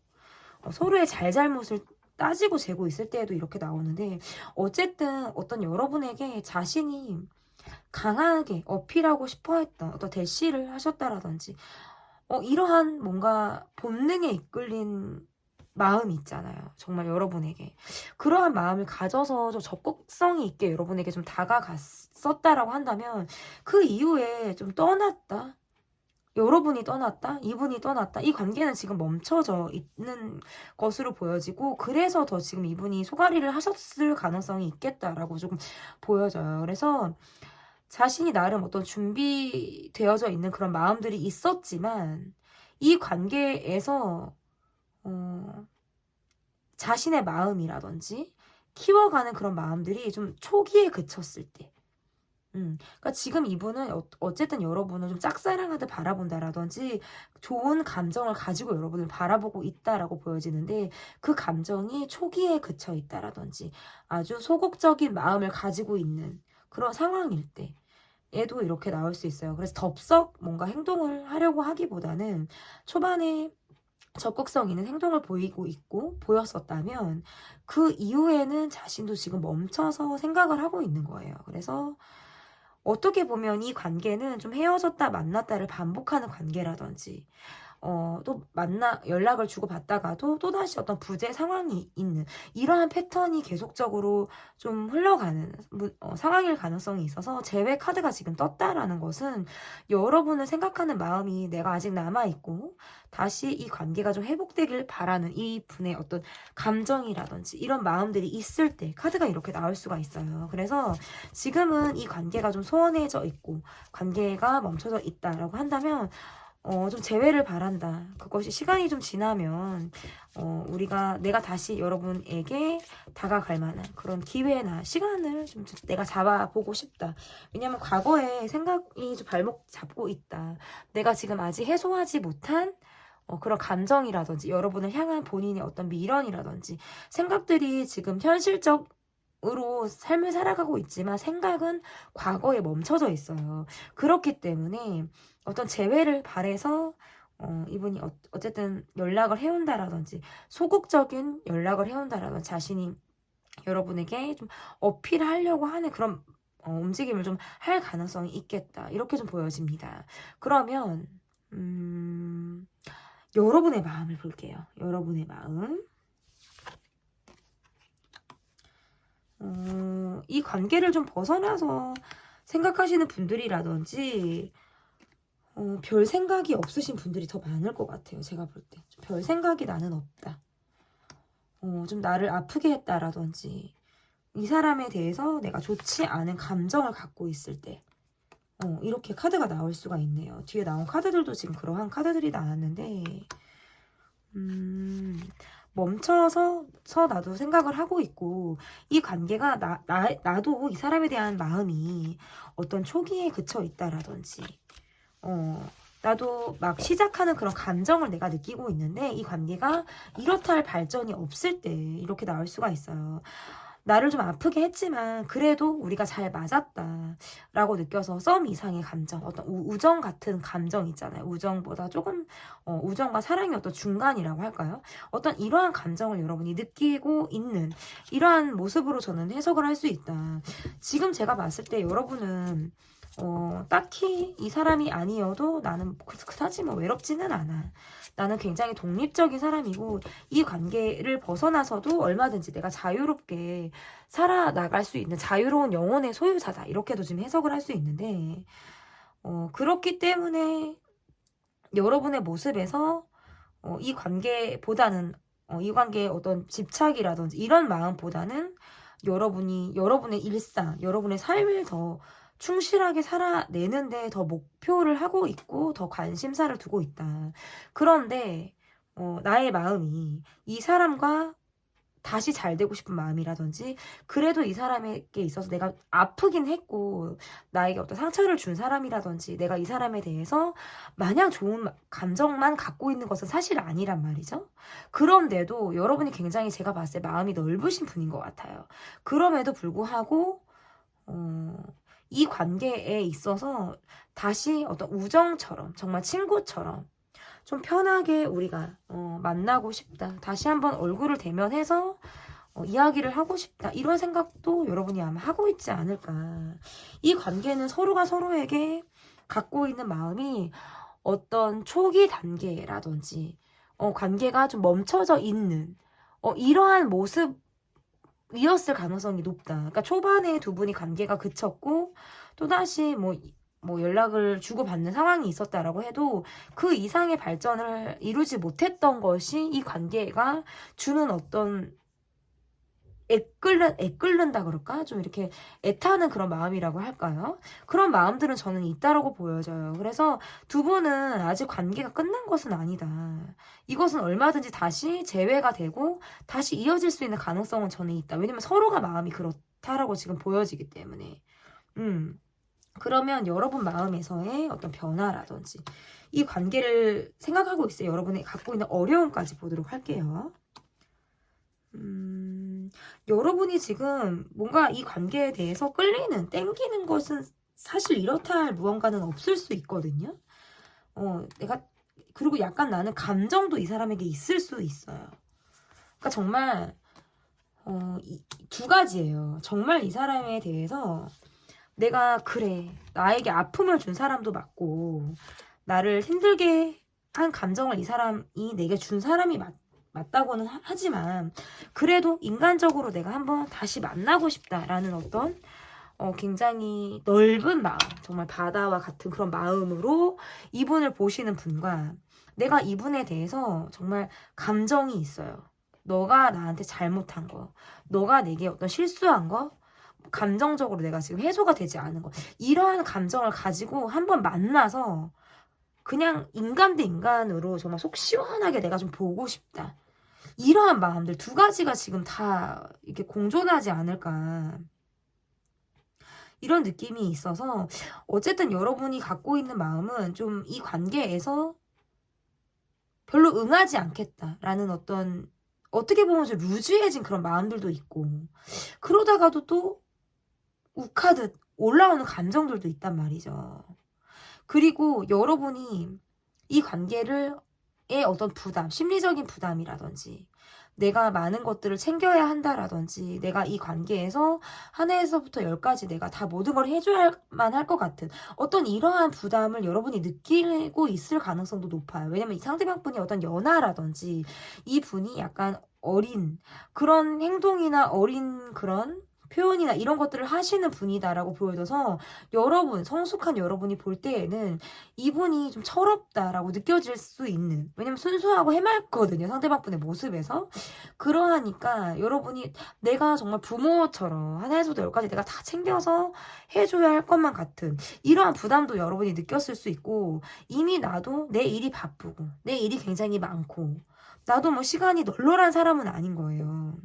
서로의 잘잘못을 따지고 재고 있을 때에도 이렇게 나오는데, 어쨌든 어떤 여러분에게 자신이 강하게 어필하고 싶어 했던 어떤 대시를 하셨다라든지, 이러한 뭔가 본능에 이끌린 마음이 있잖아요. 정말 여러분에게 그러한 마음을 가져서 좀 적극성이 있게 여러분에게 좀 다가갔었다라고 한다면, 그 이후에 좀 떠났다, 여러분이 떠났다, 이분이 떠났다, 이 관계는 지금 멈춰져 있는 것으로 보여지고, 그래서 더 지금 이분이 소가리를 하셨을 가능성이 있겠다라고 조금 보여져요. 그래서 자신이 나름 어떤 준비되어져 있는 그런 마음들이 있었지만, 이 관계에서 자신의 마음이라든지 키워가는 그런 마음들이 좀 초기에 그쳤을 때, 그러니까 지금 이분은 어쨌든 여러분을 좀 짝사랑하듯 바라본다라든지 좋은 감정을 가지고 여러분을 바라보고 있다라고 보여지는데, 그 감정이 초기에 그쳐 있다라든지 아주 소극적인 마음을 가지고 있는 그런 상황일 때 얘도 이렇게 나올 수 있어요. 그래서 덥석 뭔가 행동을 하려고 하기보다는 초반에 적극성 있는 행동을 보였었다면, 그 이후에는 자신도 지금 멈춰서 생각을 하고 있는 거예요. 그래서 어떻게 보면 이 관계는 좀 헤어졌다 만났다를 반복하는 관계라든지 또 연락을 주고받다가도 또다시 어떤 부재 상황이 있는 이러한 패턴이 계속적으로 좀 흘러가는 상황일 가능성이 있어서 재회 카드가 지금 떴다라는 것은 여러분을 생각하는 마음이 내가 아직 남아있고 다시 이 관계가 좀 회복되길 바라는 이 분의 어떤 감정이라든지 이런 마음들이 있을 때 카드가 이렇게 나올 수가 있어요. 그래서 지금은 이 관계가 좀 소원해져 있고 관계가 멈춰져 있다라고 한다면 좀 재회를 바란다. 그것이 시간이 좀 지나면 내가 다시 여러분에게 다가갈 만한 그런 기회나 시간을 좀 내가 잡아보고 싶다. 왜냐면 과거에 생각이 좀 발목 잡고 있다. 내가 지금 아직 해소하지 못한 그런 감정이라든지 여러분을 향한 본인의 어떤 미련이라든지 생각들이 지금 현실적으로 삶을 살아가고 있지만 생각은 과거에 멈춰져 있어요. 그렇기 때문에 어떤 재회를 바래서 이분이 어쨌든 연락을 해온다라든지 소극적인 연락을 해온다라든지 자신이 여러분에게 좀 어필하려고 하는 그런 움직임을 좀 할 가능성이 있겠다. 이렇게 좀 보여집니다. 그러면 여러분의 마음을 볼게요. 여러분의 마음. 이 관계를 좀 벗어나서 생각하시는 분들이라든지 별 생각이 없으신 분들이 더 많을 것 같아요. 제가 볼 때. 별 생각이 나는 없다. 좀 나를 아프게 했다라든지 이 사람에 대해서 내가 좋지 않은 감정을 갖고 있을 때 이렇게 카드가 나올 수가 있네요. 뒤에 나온 카드들도 지금 그러한 카드들이 나왔는데 멈춰서 나도 생각을 하고 있고 이 관계가 나도 이 사람에 대한 마음이 어떤 초기에 그쳐 있다라든지 나도 막 시작하는 그런 감정을 내가 느끼고 있는데 이 관계가 이렇다 할 발전이 없을 때 이렇게 나올 수가 있어요. 나를 좀 아프게 했지만 그래도 우리가 잘 맞았다라고 느껴서 썸 이상의 감정, 어떤 우정 같은 감정 있잖아요. 우정보다 조금 우정과 사랑의 어떤 중간이라고 할까요? 어떤 이러한 감정을 여러분이 느끼고 있는 이러한 모습으로 저는 해석을 할 수 있다. 지금 제가 봤을 때 여러분은 딱히 이 사람이 아니어도 나는 그다지 뭐 외롭지는 않아. 나는 굉장히 독립적인 사람이고 이 관계를 벗어나서도 얼마든지 내가 자유롭게 살아나갈 수 있는 자유로운 영혼의 소유자다. 이렇게도 지금 해석을 할 수 있는데 그렇기 때문에 여러분의 모습에서 이 관계보다는 이 관계의 어떤 집착이라든지 이런 마음보다는 여러분의 일상, 여러분의 삶을 더 충실하게 살아내는데 더 목표를 하고 있고 더 관심사를 두고 있다. 그런데 나의 마음이 이 사람과 다시 잘 되고 싶은 마음이라든지 그래도 이 사람에게 있어서 내가 아프긴 했고 나에게 어떤 상처를 준 사람이라든지 내가 이 사람에 대해서 마냥 좋은 감정만 갖고 있는 것은 사실 아니란 말이죠. 그런데도 여러분이 굉장히 제가 봤을 때 마음이 넓으신 분인 것 같아요. 그럼에도 불구하고 이 관계에 있어서 다시 어떤 우정처럼 정말 친구처럼 좀 편하게 우리가 만나고 싶다. 다시 한번 얼굴을 대면해서 이야기를 하고 싶다. 이런 생각도 여러분이 아마 하고 있지 않을까. 이 관계는 서로가 서로에게 갖고 있는 마음이 어떤 초기 단계라든지 관계가 좀 멈춰져 있는 이러한 모습이었을 가능성이 높다. 그러니까 초반에 두 분이 관계가 그쳤고 또다시 뭐 연락을 주고받는 상황이 있었다라고 해도 그 이상의 발전을 이루지 못했던 것이 이 관계가 주는 어떤 애끓는다 그럴까? 좀 이렇게 애타는 그런 마음이라고 할까요? 그런 마음들은 저는 있다라고 보여져요. 그래서 두 분은 아직 관계가 끝난 것은 아니다. 이것은 얼마든지 다시 재회가 되고 다시 이어질 수 있는 가능성은 저는 있다. 왜냐면 서로가 마음이 그렇다라고 지금 보여지기 때문에. 그러면 여러분 마음에서의 어떤 변화라든지 이 관계를 생각하고 있어요. 여러분이 갖고 있는 어려움까지 보도록 할게요. 여러분이 지금 뭔가 이 관계에 대해서 땡기는 것은 사실 이렇다 할 무언가는 없을 수 있거든요. 그리고 약간 나는 감정도 이 사람에게 있을 수 있어요. 그러니까 정말 두 가지예요. 정말 이 사람에 대해서 내가 그래 나에게 아픔을 준 사람도 맞고 나를 힘들게 한 감정을 이 사람이 내게 준 사람이 맞다고는 하지만 그래도 인간적으로 내가 한번 다시 만나고 싶다라는 어떤 굉장히 넓은 마음, 정말 바다와 같은 그런 마음으로 이분을 보시는 분과 내가 이분에 대해서 정말 감정이 있어요. 너가 나한테 잘못한 거, 너가 내게 어떤 실수한 거, 감정적으로 내가 지금 해소가 되지 않은 거, 이러한 감정을 가지고 한번 만나서 그냥 인간 대 인간으로 정말 속 시원하게 내가 좀 보고 싶다. 이러한 마음들 두 가지가 지금 다 이렇게 공존하지 않을까. 이런 느낌이 있어서 어쨌든 여러분이 갖고 있는 마음은 좀 이 관계에서 별로 응하지 않겠다라는 어떤 어떻게 보면 좀 루즈해진 그런 마음들도 있고 그러다가도 또 욱하듯 올라오는 감정들도 있단 말이죠. 그리고 여러분이 이 관계를 의 어떤 부담, 심리적인 부담이라든지 내가 많은 것들을 챙겨야 한다라든지 내가 이 관계에서 하나에서부터 열까지 내가 다 모든 걸 해줘야만 할 것 같은 어떤 이러한 부담을 여러분이 느끼고 있을 가능성도 높아요. 왜냐면 이 상대방 분이 어떤 연하라든지 이 분이 약간 어린 그런 행동이나 어린 그런 표현이나 이런 것들을 하시는 분이다라고 보여져서 여러분, 성숙한 여러분이 볼 때에는 이분이 좀 철없다라고 느껴질 수 있는 왜냐면 순수하고 해맑거든요. 상대방 분의 모습에서. 그러하니까 여러분이 내가 정말 부모처럼 하나에서부터 열까지 내가 다 챙겨서 해줘야 할 것만 같은 이러한 부담도 여러분이 느꼈을 수 있고 이미 나도 내 일이 바쁘고 내 일이 굉장히 많고 나도 뭐 시간이 널널한 사람은 아닌 거예요.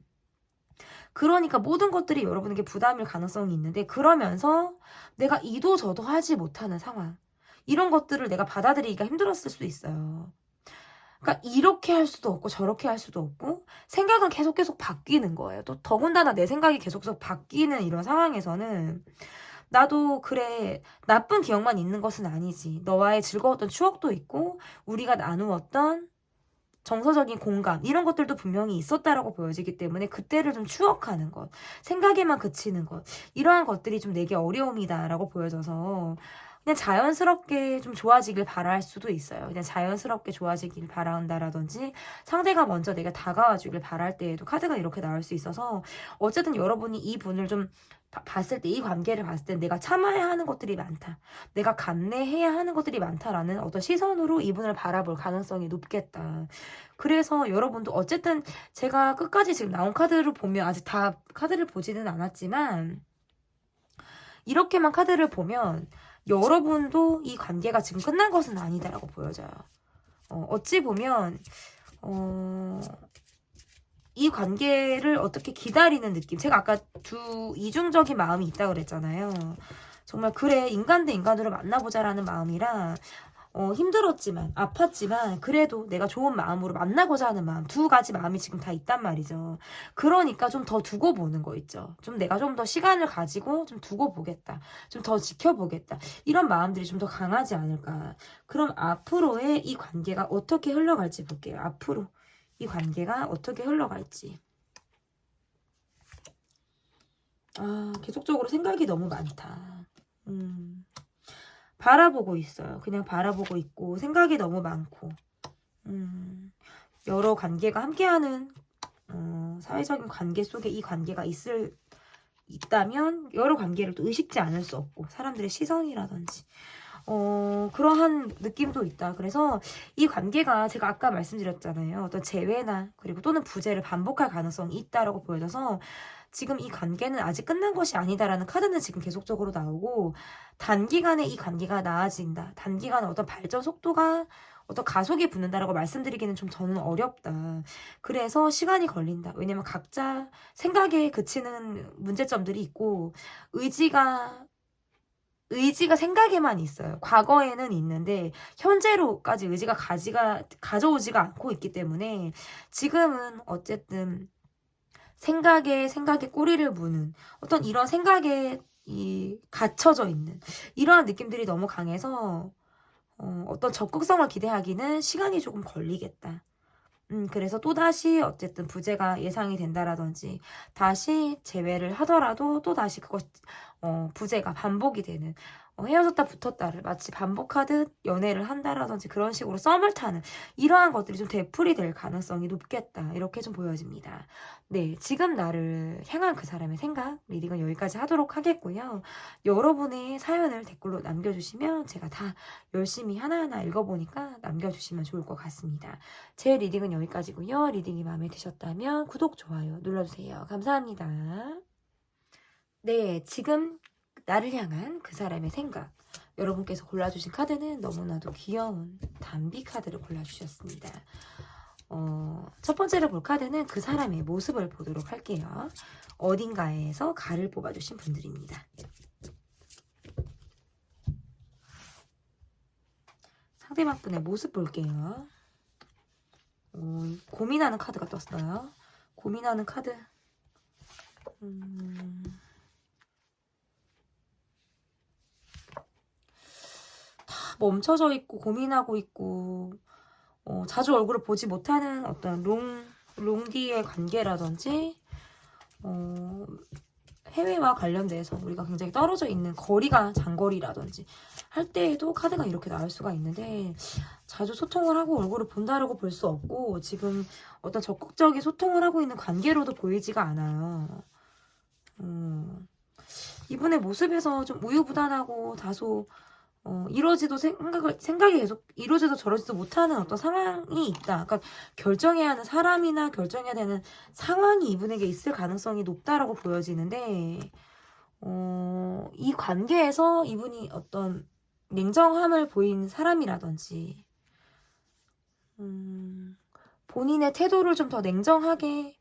그러니까 모든 것들이 여러분에게 부담일 가능성이 있는데 그러면서 내가 이도 저도 하지 못하는 상황 이런 것들을 내가 받아들이기가 힘들었을 수 있어요. 그러니까 이렇게 할 수도 없고 저렇게 할 수도 없고 생각은 계속 바뀌는 거예요. 또 더군다나 내 생각이 계속 바뀌는 이런 상황에서는 나도 그래 나쁜 기억만 있는 것은 아니지. 너와의 즐거웠던 추억도 있고 우리가 나누었던 정서적인 공감 이런 것들도 분명히 있었다라고 보여지기 때문에 그때를 좀 추억하는 것 생각에만 그치는 것 이러한 것들이 좀 내게 어려움이다라고 보여져서 그냥 자연스럽게 좀 좋아지길 바랄 수도 있어요. 그냥 자연스럽게 좋아지길 바란다라든지 상대가 먼저 내가 다가와 주길 바랄 때에도 카드가 이렇게 나올 수 있어서 어쨌든 여러분이 이 분을 좀 봤을 때 이 관계를 봤을 때 내가 참아야 하는 것들이 많다. 내가 감내해야 하는 것들이 많다라는 어떤 시선으로 이분을 바라볼 가능성이 높겠다. 그래서 여러분도 어쨌든 제가 끝까지 지금 나온 카드를 보면 아직 다 카드를 보지는 않았지만 이렇게만 카드를 보면 여러분도 이 관계가 지금 끝난 것은 아니다라고 보여져요. 어찌 보면 이 관계를 어떻게 기다리는 느낌. 제가 아까 이중적인 마음이 있다고 그랬잖아요. 정말 그래 인간 대 인간으로 만나보자라는 마음이랑 힘들었지만 아팠지만 그래도 내가 좋은 마음으로 만나고자 하는 마음 두 가지 마음이 지금 다 있단 말이죠. 그러니까 좀 더 두고 보는 거 있죠. 좀 내가 좀 더 시간을 가지고 좀 두고 보겠다. 좀 더 지켜보겠다. 이런 마음들이 좀 더 강하지 않을까. 그럼 앞으로의 이 관계가 어떻게 흘러갈지 볼게요. 앞으로 이 관계가 어떻게 흘러갈지. 계속적으로 생각이 너무 많다. 바라보고 있어요. 그냥 바라보고 있고 생각이 너무 많고 여러 관계가 함께하는 사회적인 관계 속에 이 관계가 있다면 여러 관계를 또 의식지 않을 수 없고 사람들의 시선이라든지 그러한 느낌도 있다. 그래서 이 관계가 제가 아까 말씀드렸잖아요. 어떤 재회나 그리고 또는 부재를 반복할 가능성이 있다라고 보여져서 지금 이 관계는 아직 끝난 것이 아니다라는 카드는 지금 계속적으로 나오고 단기간에 이 관계가 나아진다. 단기간에 어떤 발전 속도가 어떤 가속이 붙는다라고 말씀드리기는 좀 저는 어렵다. 그래서 시간이 걸린다. 왜냐면 각자 생각에 그치는 문제점들이 있고 의지가 생각에만 있어요. 과거에는 있는데 현재로까지 의지가 가져오지가 않고 있기 때문에 지금은 어쨌든 생각에 꼬리를 무는 어떤 이런 생각에 갇혀져 있는 이러한 느낌들이 너무 강해서 어떤 적극성을 기대하기는 시간이 조금 걸리겠다. 그래서 또다시 어쨌든 부재가 예상이 된다라든지 다시 재회를 하더라도 또다시 그것 부재가 반복이 되는 헤어졌다 붙었다를 마치 반복하듯 연애를 한다라든지 그런 식으로 썸을 타는 이러한 것들이 좀 되풀이될 가능성이 높겠다. 이렇게 좀 보여집니다. 네, 지금 나를 향한 그 사람의 생각 리딩은 여기까지 하도록 하겠고요. 여러분의 사연을 댓글로 남겨주시면 제가 다 열심히 하나하나 읽어보니까 남겨주시면 좋을 것 같습니다. 제 리딩은 여기까지고요. 리딩이 마음에 드셨다면 구독, 좋아요 눌러주세요. 감사합니다. 네, 지금 나를 향한 그 사람의 생각. 여러분께서 골라주신 카드는 너무나도 귀여운 담비 카드를 골라주셨습니다. 첫 번째로 볼 카드는 그 사람의 모습을 보도록 할게요. 어딘가에서 가를 뽑아주신 분들입니다. 상대방 분의 모습 볼게요. 고민하는 카드가 떴어요. 고민하는 카드. 다 멈춰져 있고 고민하고 있고 자주 얼굴을 보지 못하는 어떤 롱디의 관계라든지 해외와 관련돼서 우리가 굉장히 떨어져 있는 거리가 장거리라든지 할 때에도 카드가 이렇게 나올 수가 있는데 자주 소통을 하고 얼굴을 본다라고 볼 수 없고 지금 어떤 적극적인 소통을 하고 있는 관계로도 보이지가 않아요. 이분의 모습에서 좀 우유부단하고 다소 이러지도 생각이 계속 이러지도 저러지도 못하는 어떤 상황이 있다. 그러니까 결정해야 하는 사람이나 결정해야 되는 상황이 이분에게 있을 가능성이 높다라고 보여지는데, 이 관계에서 이분이 어떤 냉정함을 보인 사람이라든지, 본인의 태도를 좀 더 냉정하게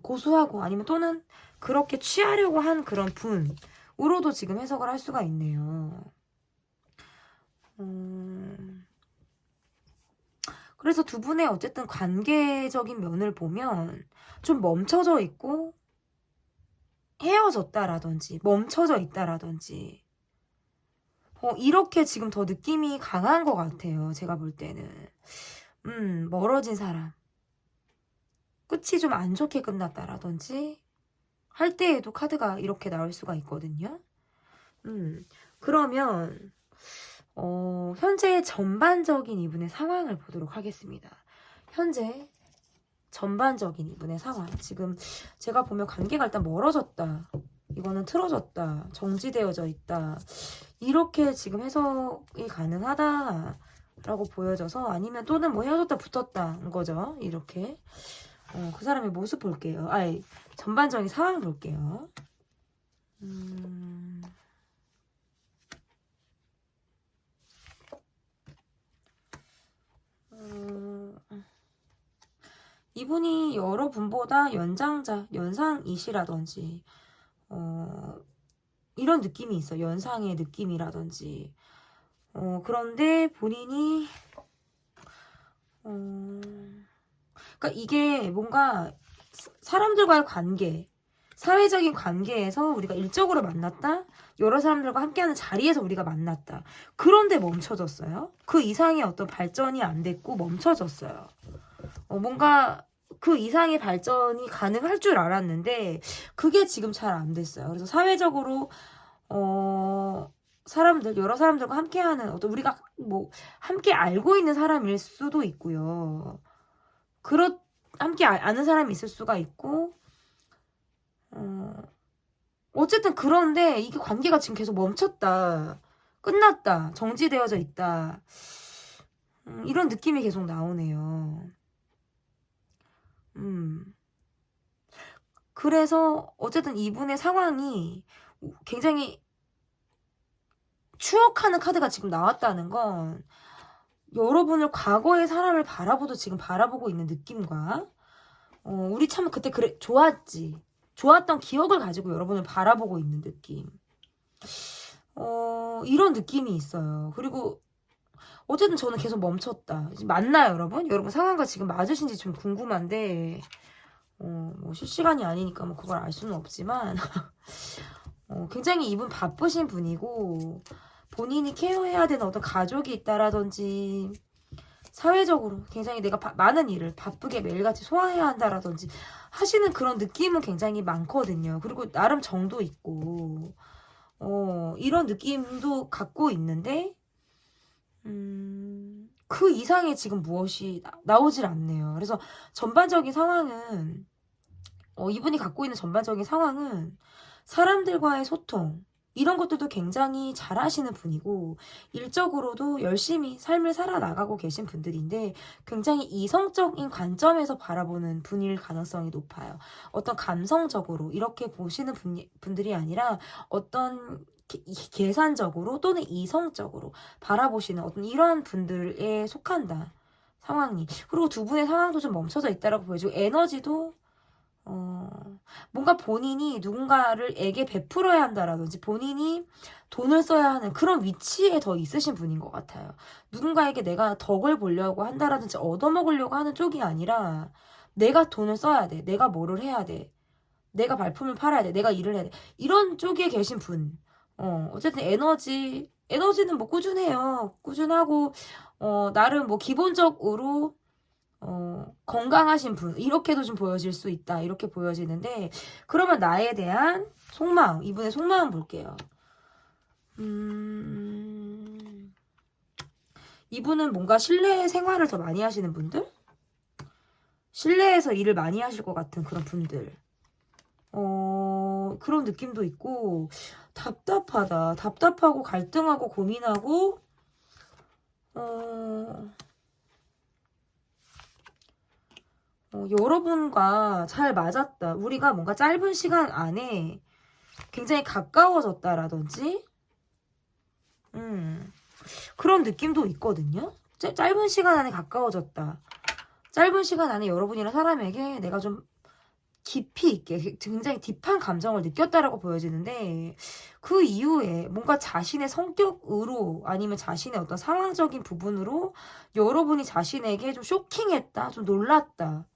고수하고 아니면 또는 그렇게 취하려고 한 그런 분으로도 지금 해석을 할 수가 있네요. 그래서 두 분의 어쨌든 관계적인 면을 보면 좀 멈춰져 있고 헤어졌다라든지 멈춰져 있다라든지 이렇게 지금 더 느낌이 강한 것 같아요. 제가 볼 때는 멀어진 사람 끝이 좀 안 좋게 끝났다라든지 할 때에도 카드가 이렇게 나올 수가 있거든요. 그러면 현재 전반적인 이분의 상황을 보도록 하겠습니다. 현재 전반적인 이분의 상황. 지금 제가 보면 관계가 일단 멀어졌다. 이거는 틀어졌다. 정지되어져 있다. 이렇게 지금 해석이 가능하다라고 보여져서 아니면 또는 뭐 헤어졌다 붙었다인 거죠. 이렇게. 그 사람의 모습 볼게요. 전반적인 상황 볼게요. 이분이 여러분보다 연상이시라든지 이런 느낌이 있어요. 연상의 느낌이라든지 그런데 본인이 그러니까 이게 뭔가 사람들과의 관계 사회적인 관계에서 우리가 일적으로 만났다 여러 사람들과 함께하는 자리에서 우리가 만났다 그런데 멈춰졌어요. 그 이상의 어떤 발전이 안 됐고 멈춰졌어요. 뭔가 그 이상의 발전이 가능할 줄 알았는데 그게 지금 잘 안 됐어요. 그래서 사회적으로 여러 사람들과 함께하는 어떤 우리가 뭐 함께 알고 있는 사람일 수도 있고요. 함께 아는 사람이 있을 수가 있고 어쨌든 그런데 이게 관계가 지금 계속 멈췄다. 끝났다. 정지되어져 있다. 이런 느낌이 계속 나오네요. 그래서 어쨌든 이분의 상황이 굉장히 추억하는 카드가 지금 나왔다는 건 여러분을 과거의 사람을 지금 바라보고 있는 느낌과 우리 참 그때 그래 좋았지. 좋았던 기억을 가지고 여러분을 바라보고 있는 느낌. 이런 느낌이 있어요. 그리고 어쨌든 저는 계속 멈췄다. 맞나요, 여러분? 여러분 상황과 지금 맞으신지 좀 궁금한데 뭐 실시간이 아니니까 뭐 그걸 알 수는 없지만 굉장히 이분 바쁘신 분이고 본인이 케어해야 되는 어떤 가족이 있다라든지 사회적으로 굉장히 내가 많은 일을 바쁘게 매일같이 소화해야 한다라든지 하시는 그런 느낌은 굉장히 많거든요. 그리고 나름 정도 있고 이런 느낌도 갖고 있는데 그 이상의 지금 무엇이 나오질 않네요. 그래서 전반적인 상황은 이분이 갖고 있는 전반적인 상황은 사람들과의 소통 이런 것들도 굉장히 잘 하시는 분이고 일적으로도 열심히 삶을 살아나가고 계신 분들인데 굉장히 이성적인 관점에서 바라보는 분일 가능성이 높아요. 어떤 감성적으로 이렇게 보시는 분들이 아니라 어떤 계산적으로 또는 이성적으로 바라보시는 어떤 이런 분들에 속한다. 상황이. 그리고 두 분의 상황도 좀 멈춰져 있다라고 보여지고 에너지도 뭔가 본인이 누군가에게 베풀어야 한다라든지 본인이 돈을 써야 하는 그런 위치에 더 있으신 분인 것 같아요. 누군가에게 내가 덕을 보려고 한다라든지 얻어먹으려고 하는 쪽이 아니라 내가 돈을 써야 돼. 내가 뭐를 해야 돼. 내가 발품을 팔아야 돼. 내가 일을 해야 돼. 이런 쪽에 계신 분. 어쨌든 에너지는 뭐 꾸준해요. 꾸준하고, 나름 뭐 기본적으로 건강하신 분 이렇게도 좀 보여질 수 있다 이렇게 보여지는데 그러면 나에 대한 속마음 이분의 속마음 볼게요. 이분은 뭔가 실내 생활을 더 많이 하시는 분들 실내에서 일을 많이 하실 것 같은 그런 분들 그런 느낌도 있고 답답하고 갈등하고 고민하고 여러분과 잘 맞았다. 우리가 뭔가 짧은 시간 안에 굉장히 가까워졌다라든지, 그런 느낌도 있거든요. 짧은 시간 안에 가까워졌다. 짧은 시간 안에 여러분이랑 사람에게 내가 좀 깊이 있게 굉장히 딥한 감정을 느꼈다라고 보여지는데 그 이후에 뭔가 자신의 성격으로 아니면 자신의 어떤 상황적인 부분으로 여러분이 자신에게 좀 쇼킹했다, 좀 놀랐다.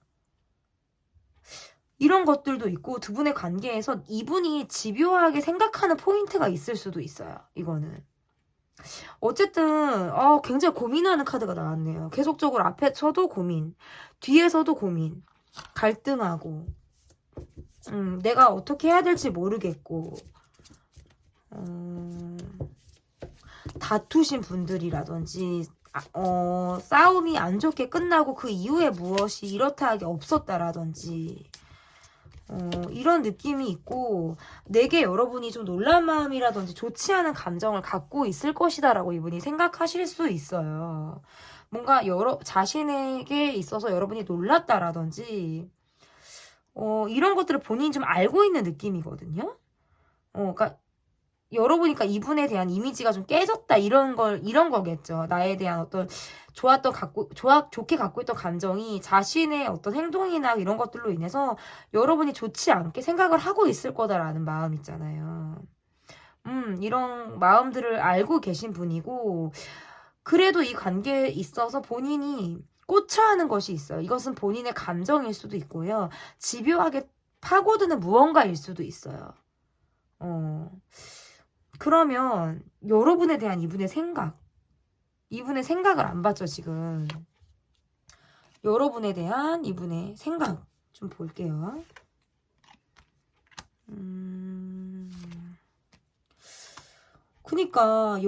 이런 것들도 있고 두 분의 관계에서 이분이 집요하게 생각하는 포인트가 있을 수도 있어요. 이거는. 어쨌든 굉장히 고민하는 카드가 나왔네요. 계속적으로 앞에서도 고민, 뒤에서도 고민, 갈등하고 내가 어떻게 해야 될지 모르겠고 다투신 분들이라든지 싸움이 안 좋게 끝나고 그 이후에 무엇이 이렇다 하게 없었다라든지 이런 느낌이 있고 내게 여러분이 좀 놀란 마음이라든지 좋지 않은 감정을 갖고 있을 것이다라고 이분이 생각하실 수 있어요. 뭔가 자신에게 있어서 여러분이 놀랐다라든지 이런 것들을 본인이 좀 알고 있는 느낌이거든요. 그러니까 여러보니까 이분에 대한 이미지가 좀 깨졌다 이런 거겠죠. 나에 대한 어떤 좋게 갖고 있던 감정이 자신의 어떤 행동이나 이런 것들로 인해서 여러분이 좋지 않게 생각을 하고 있을 거다라는 마음 있잖아요. 이런 마음들을 알고 계신 분이고 그래도 이 관계에 있어서 본인이 꽂혀하는 것이 있어요. 이것은 본인의 감정일 수도 있고요. 집요하게 파고드는 무언가일 수도 있어요. 그러면 여러분에 대한 이분의 생각을 안 봤죠, 지금. 여러분에 대한 이분의 생각 좀 볼게요. 그니까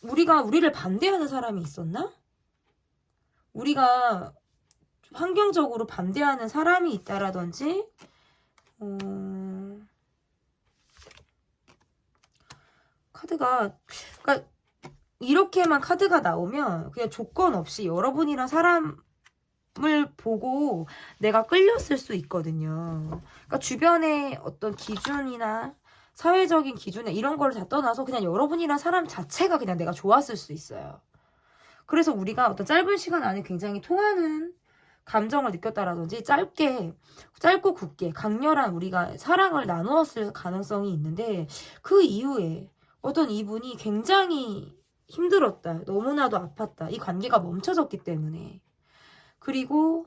우리를 반대하는 사람이 있었나? 우리가 환경적으로 반대하는 사람이 있다라든지 카드가 그러니까 이렇게만 카드가 나오면 그냥 조건 없이 여러분이랑 사람을 보고 내가 끌렸을 수 있거든요. 그러니까 주변의 어떤 기준이나 사회적인 기준에 이런 거를 다 떠나서 그냥 여러분이랑 사람 자체가 그냥 내가 좋았을 수 있어요. 그래서 우리가 어떤 짧은 시간 안에 굉장히 통하는 감정을 느꼈다라든지 짧고 굵게 강렬한 우리가 사랑을 나누었을 가능성이 있는데 그 이후에 어떤 이분이 굉장히 힘들었다. 너무나도 아팠다. 이 관계가 멈춰졌기 때문에. 그리고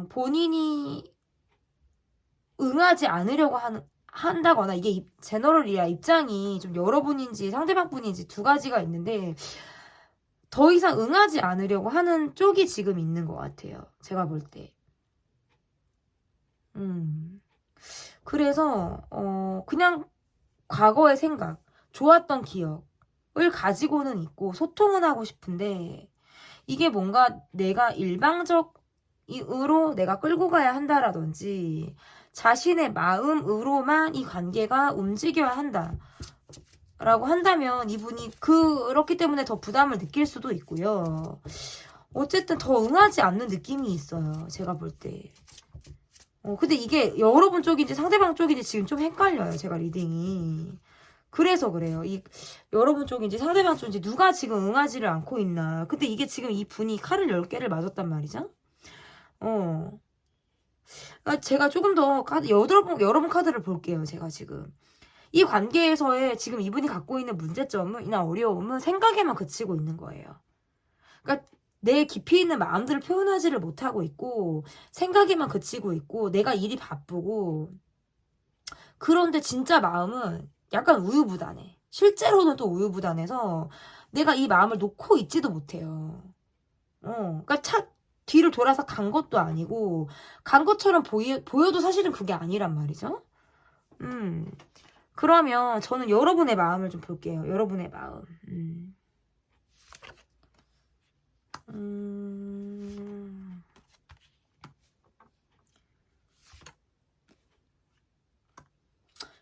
본인이 응하지 않으려고 한다거나 이게 제너럴이야 입장이 좀 여러분인지 상대방 분인지 두 가지가 있는데 더 이상 응하지 않으려고 하는 쪽이 지금 있는 것 같아요. 제가 볼 때. 그래서 그냥 과거의 생각, 좋았던 기억을 가지고는 있고 소통은 하고 싶은데 이게 뭔가 내가 일방적으로 내가 끌고 가야 한다라든지 자신의 마음으로만 이 관계가 움직여야 한다. 라고 한다면 이분이 그렇기 때문에 더 부담을 느낄 수도 있고요. 어쨌든 더 응하지 않는 느낌이 있어요. 제가 볼 때. 근데 이게 여러분 쪽인지 상대방 쪽인지 지금 좀 헷갈려요. 제가 리딩이. 그래서 그래요. 여러분 쪽인지 상대방 쪽인지 누가 지금 응하지를 않고 있나. 근데 이게 지금 이 분이 칼을 10개를 맞았단 말이죠. 그러니까 제가 조금 더 여러분 카드를 볼게요. 제가 지금. 이 관계에서의 지금 이분이 갖고 있는 문제점이나 어려움은 생각에만 그치고 있는 거예요. 그러니까 내 깊이 있는 마음들을 표현하지를 못하고 있고 생각에만 그치고 있고 내가 일이 바쁘고 그런데 진짜 마음은 약간 우유부단해. 실제로는 또 우유부단해서 내가 이 마음을 놓고 있지도 못해요. 그러니까 뒤를 돌아서 간 것도 아니고 간 것처럼 보여도 사실은 그게 아니란 말이죠. 그러면 저는 여러분의 마음을 좀 볼게요. 여러분의 마음.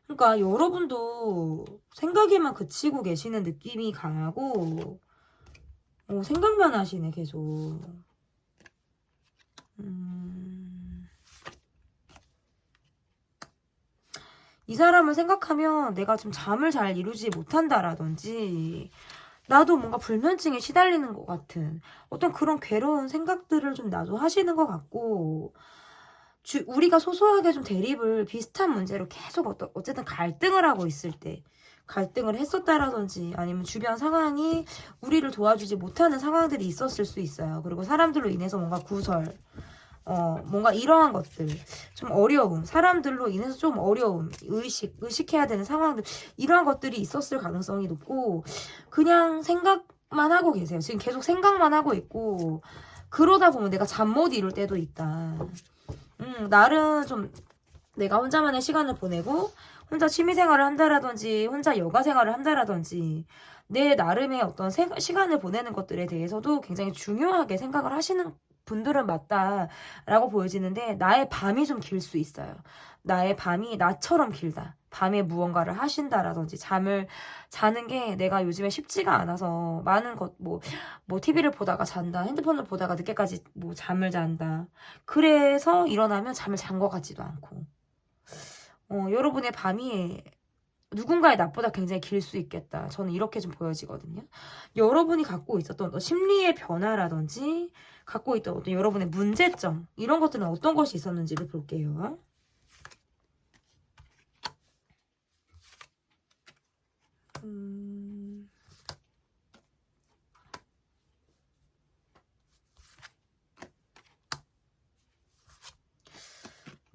그러니까 여러분도 생각에만 그치고 계시는 느낌이 강하고 생각만 하시네 계속. 이 사람을 생각하면 내가 좀 잠을 잘 이루지 못한다라든지 나도 뭔가 불면증에 시달리는 것 같은 어떤 그런 괴로운 생각들을 좀 나도 하시는 것 같고 우리가 소소하게 좀 대립을 비슷한 문제로 계속 어쨌든 갈등을 하고 있을 때 갈등을 했었다라든지 아니면 주변 상황이 우리를 도와주지 못하는 상황들이 있었을 수 있어요. 그리고 사람들로 인해서 뭔가 뭔가 이러한 것들, 좀 어려움, 사람들로 인해서 좀 어려움, 의식해야 되는 상황들, 이러한 것들이 있었을 가능성이 높고, 그냥 생각만 하고 계세요. 지금 계속 생각만 하고 있고, 그러다 보면 내가 잠 못 이룰 때도 있다. 나름 좀 내가 혼자만의 시간을 보내고, 혼자 취미생활을 한다라든지, 혼자 여가생활을 한다라든지, 내 나름의 어떤 시간을 보내는 것들에 대해서도 굉장히 중요하게 생각을 하시는 분들은 맞다라고 보여지는데 나의 밤이 좀 길 수 있어요. 나의 밤이 나처럼 길다. 밤에 무언가를 하신다라든지 잠을 자는 게 내가 요즘에 쉽지가 않아서 많은 뭐 TV를 보다가 잔다. 핸드폰을 보다가 늦게까지 뭐 잠을 잔다. 그래서 일어나면 잠을 잔 것 같지도 않고. 여러분의 밤이 누군가의 낮보다 굉장히 길 수 있겠다. 저는 이렇게 좀 보여지거든요. 여러분이 갖고 있었던 어떤 심리의 변화라든지 갖고 있던 어떤 여러분의 문제점 이런 것들은 어떤 것이 있었는지를 볼게요.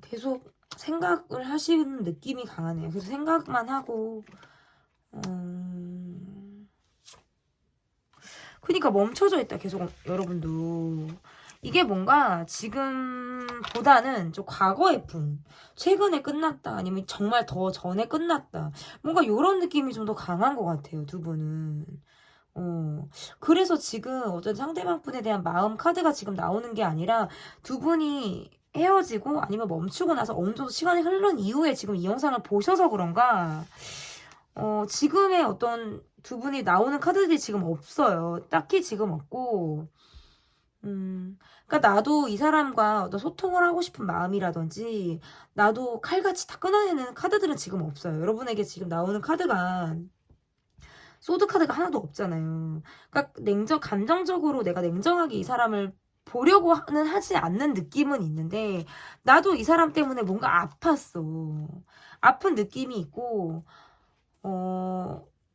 계속 생각을 하시는 느낌이 강하네요. 그래서 생각만 하고 그러니까 멈춰져 있다 계속 여러분도. 이게 뭔가 지금보다는 좀 과거의 분, 최근에 끝났다 아니면 정말 더 전에 끝났다 뭔가 이런 느낌이 좀 더 강한 것 같아요. 두 분은. 그래서 지금 어떤 상대방 분에 대한 마음 카드가 지금 나오는 게 아니라 두 분이 헤어지고 아니면 멈추고 나서 어느 정도 시간이 흐른 이후에 지금 이 영상을 보셔서 그런가 지금의 어떤 두 분이 나오는 카드들이 지금 없어요. 딱히 지금 없고 그러니까 나도 이 사람과 어떤 소통을 하고 싶은 마음이라든지 나도 칼같이 다 끊어내는 카드들은 지금 없어요. 여러분에게 지금 나오는 카드가 소드 카드가 하나도 없잖아요. 그러니까 감정적으로 내가 냉정하게 이 사람을 보려고는 하지 않는 느낌은 있는데 나도 이 사람 때문에 뭔가 아팠어. 아픈 느낌이 있고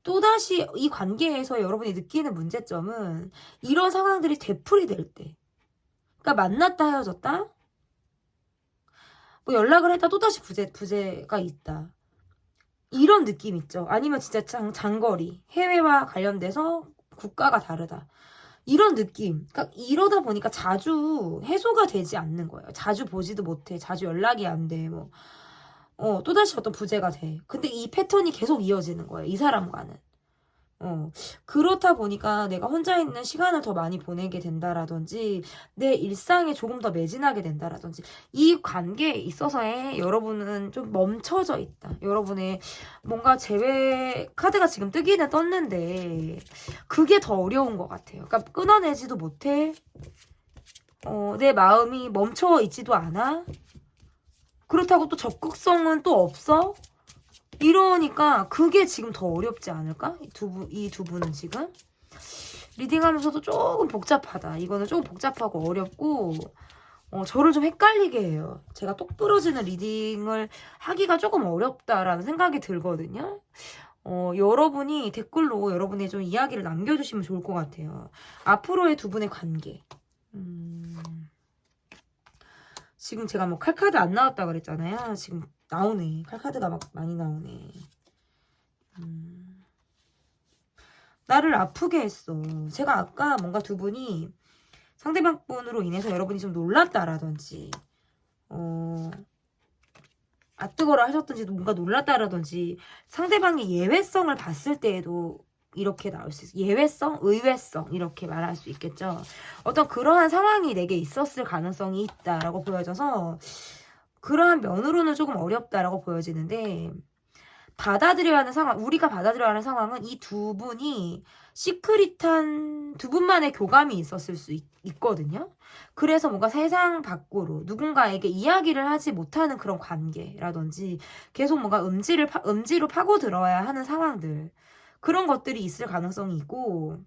또다시 이 관계에서 여러분이 느끼는 문제점은 이런 상황들이 되풀이될 때 그러니까 만났다 헤어졌다 뭐 연락을 했다 또다시 부재가 있다 이런 느낌 있죠. 아니면 진짜 장거리 해외와 관련돼서 국가가 다르다 이런 느낌. 그러니까 이러다 보니까 자주 해소가 되지 않는 거예요. 자주 보지도 못해. 자주 연락이 안 돼. 뭐, 또다시 어떤 부재가 돼. 근데 이 패턴이 계속 이어지는 거예요. 이 사람과는. 그렇다 보니까 내가 혼자 있는 시간을 더 많이 보내게 된다라든지, 내 일상에 조금 더 매진하게 된다라든지, 이 관계에 있어서의 여러분은 좀 멈춰져 있다. 여러분의 뭔가 제외 카드가 지금 뜨기는 떴는데, 그게 더 어려운 것 같아요. 그러니까 끊어내지도 못해. 내 마음이 멈춰 있지도 않아. 그렇다고 또 적극성은 또 없어. 이러니까 그게 지금 더 어렵지 않을까? 이 두 분은 지금 리딩하면서도 조금 복잡하다. 이거는 조금 복잡하고 어렵고 저를 좀 헷갈리게 해요. 제가 똑 부러지는 리딩을 하기가 조금 어렵다라는 생각이 들거든요. 여러분이 댓글로 여러분의 좀 이야기를 남겨주시면 좋을 것 같아요. 앞으로의 두 분의 관계. 지금 제가 뭐 칼카드 안 나왔다 그랬잖아요. 지금 나오네. 칼카드가 막 많이 나오네. 나를 아프게 했어. 제가 아까 뭔가 두 분이 상대방 분으로 인해서 여러분이 좀 놀랐다라든지 뜨거라 하셨든지 뭔가 놀랐다라든지 상대방의 예외성을 봤을 때에도 이렇게 나올 수 있어요. 예외성, 의외성 이렇게 말할 수 있겠죠. 어떤 그러한 상황이 내게 있었을 가능성이 있다라고 보여져서 그러한 면으로는 조금 어렵다라고 보여지는데 받아들여야 하는 상황, 우리가 받아들여야 하는 상황은 이 두 분이 시크릿한 두 분만의 교감이 있었을 수 있거든요. 그래서 뭔가 세상 밖으로 누군가에게 이야기를 하지 못하는 그런 관계라든지 계속 뭔가 음지로 파고들어야 하는 상황들 그런 것들이 있을 가능성이 있고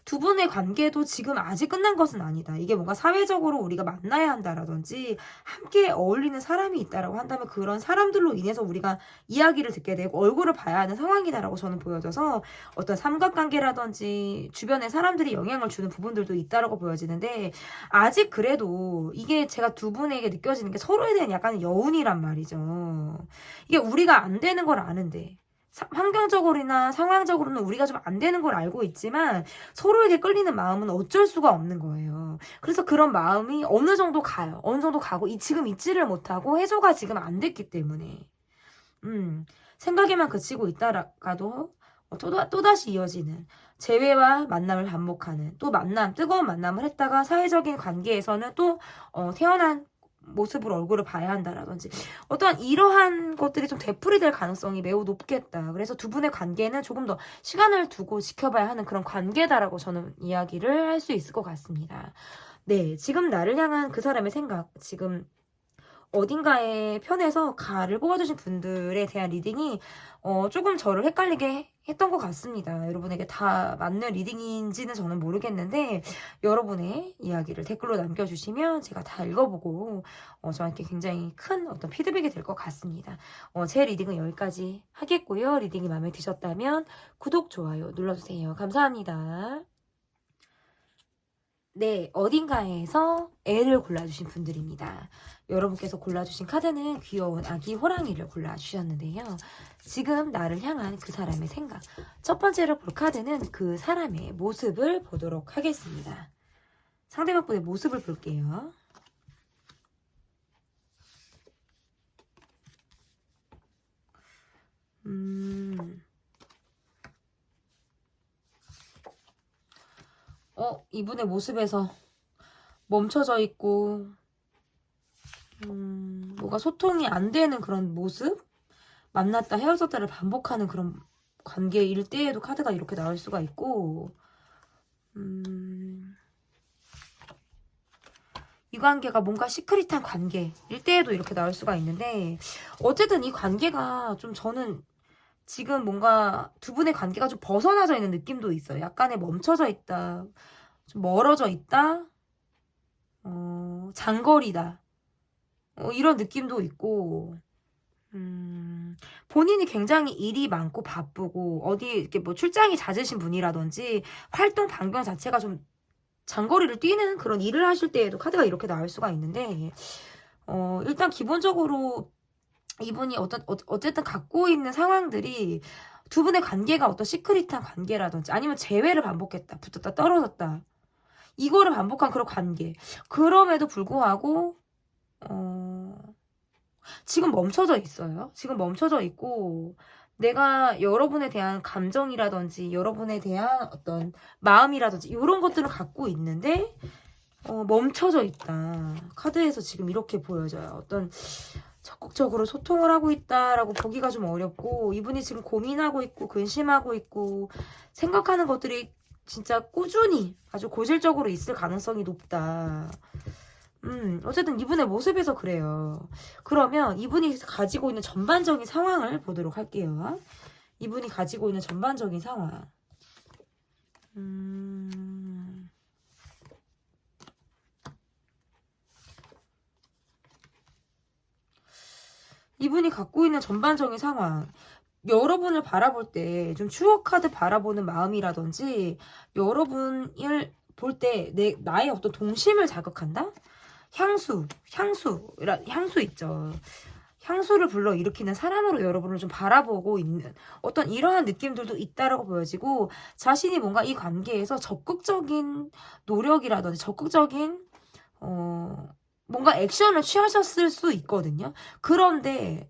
두 분의 관계도 지금 아직 끝난 것은 아니다. 이게 뭔가 사회적으로 우리가 만나야 한다라든지 함께 어울리는 사람이 있다라고 한다면 그런 사람들로 인해서 우리가 이야기를 듣게 되고 얼굴을 봐야 하는 상황이다라고 저는 보여져서 어떤 삼각관계라든지 주변의 사람들이 영향을 주는 부분들도 있다라고 보여지는데 아직 그래도 이게 제가 두 분에게 느껴지는 게 서로에 대한 약간의 여운이란 말이죠. 이게 우리가 안 되는 걸 아는데 환경적으로나 상황적으로는 우리가 좀 안 되는 걸 알고 있지만 서로에게 끌리는 마음은 어쩔 수가 없는 거예요. 그래서 그런 마음이 어느 정도 가요. 어느 정도 가고 지금 잊지를 못하고 해소가 지금 안 됐기 때문에 생각에만 그치고 있다가도 또다시 이어지는 재회와 만남을 반복하는 또 뜨거운 만남을 했다가 사회적인 관계에서는 또 태어난 모습으로 얼굴을 봐야 한다라든지 어떠한 이러한 것들이 좀 되풀이될 가능성이 매우 높겠다. 그래서 두 분의 관계는 조금 더 시간을 두고 지켜봐야 하는 그런 관계다라고 저는 이야기를 할 수 있을 것 같습니다. 네, 지금 나를 향한 그 사람의 생각, 지금 어딘가에 편에서 가를 뽑아주신 분들에 대한 리딩이 조금 저를 헷갈리게 했던 것 같습니다. 여러분에게 다 맞는 리딩인지는 저는 모르겠는데 여러분의 이야기를 댓글로 남겨주시면 제가 다 읽어보고 저한테 굉장히 큰 어떤 피드백이 될 것 같습니다. 제 리딩은 여기까지 하겠고요. 리딩이 마음에 드셨다면 구독, 좋아요 눌러주세요. 감사합니다. 네, 어딘가에서 애를 골라주신 분들입니다. 여러분께서 골라주신 카드는 귀여운 아기 호랑이를 골라주셨는데요. 지금 나를 향한 그 사람의 생각. 첫 번째로 볼 카드는 그 사람의 모습을 보도록 하겠습니다. 상대방 분의 모습을 볼게요. 이분의 모습에서 멈춰져 있고 뭐가 소통이 안 되는 그런 모습? 만났다 헤어졌다를 반복하는 그런 관계일 때에도 카드가 이렇게 나올 수가 있고 이 관계가 뭔가 시크릿한 관계일 때에도 이렇게 나올 수가 있는데 어쨌든 이 관계가 좀 저는 지금 뭔가 두 분의 관계가 좀 벗어나져 있는 느낌도 있어요. 약간의 멈춰져 있다. 좀 멀어져 있다. 장거리다. 이런 느낌도 있고 본인이 굉장히 일이 많고 바쁘고 어디 이렇게 뭐 출장이 잦으신 분이라든지 활동 반경 자체가 좀 장거리를 뛰는 그런 일을 하실 때에도 카드가 이렇게 나올 수가 있는데 일단 기본적으로 이분이 어쨌든 갖고 있는 상황들이 두 분의 관계가 어떤 시크릿한 관계라든지 아니면 재회를 반복했다. 붙었다 떨어졌다. 이거를 반복한 그런 관계. 그럼에도 불구하고 지금 멈춰져 있어요. 지금 멈춰져 있고 내가 여러분에 대한 감정이라든지 여러분에 대한 어떤 마음이라든지 이런 것들을 갖고 있는데 멈춰져 있다. 카드에서 지금 이렇게 보여져요. 어떤 적극적으로 소통을 하고 있다라고 보기가 좀 어렵고 이분이 지금 고민하고 있고 근심하고 있고 생각하는 것들이 진짜 꾸준히 아주 고질적으로 있을 가능성이 높다. 어쨌든 이분의 모습에서 그래요. 그러면 이분이 가지고 있는 전반적인 상황을 보도록 할게요. 이분이 가지고 있는 전반적인 상황. 이분이 갖고 있는 전반적인 상황. 여러분을 바라볼 때 좀 추억 카드 바라보는 마음이라든지 여러분을 볼 때 나의 어떤 동심을 자극한다? 향수 있죠. 향수를 불러일으키는 사람으로 여러분을 좀 바라보고 있는 어떤 이러한 느낌들도 있다라고 보여지고 자신이 뭔가 이 관계에서 적극적인 노력이라든지 적극적인 뭔가 액션을 취하셨을 수 있거든요. 그런데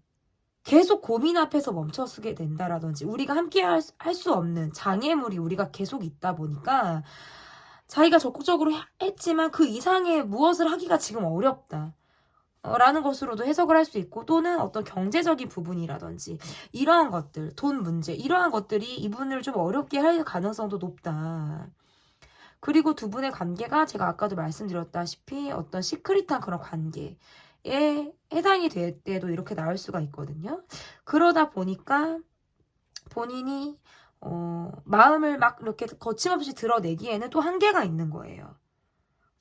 계속 고민 앞에서 멈춰서게 된다라든지 우리가 함께 할 수 없는 장애물이 우리가 계속 있다 보니까 자기가 적극적으로 했지만 그 이상의 무엇을 하기가 지금 어렵다. 라는 것으로도 해석을 할 수 있고 또는 어떤 경제적인 부분이라든지 이러한 것들, 돈 문제 이러한 것들이 이분을 좀 어렵게 할 가능성도 높다. 그리고 두 분의 관계가 제가 아까도 말씀드렸다시피 어떤 시크릿한 그런 관계에 해당이 될 때도 이렇게 나올 수가 있거든요. 그러다 보니까 본인이 마음을 막 이렇게 거침없이 드러내기에는 또 한계가 있는 거예요.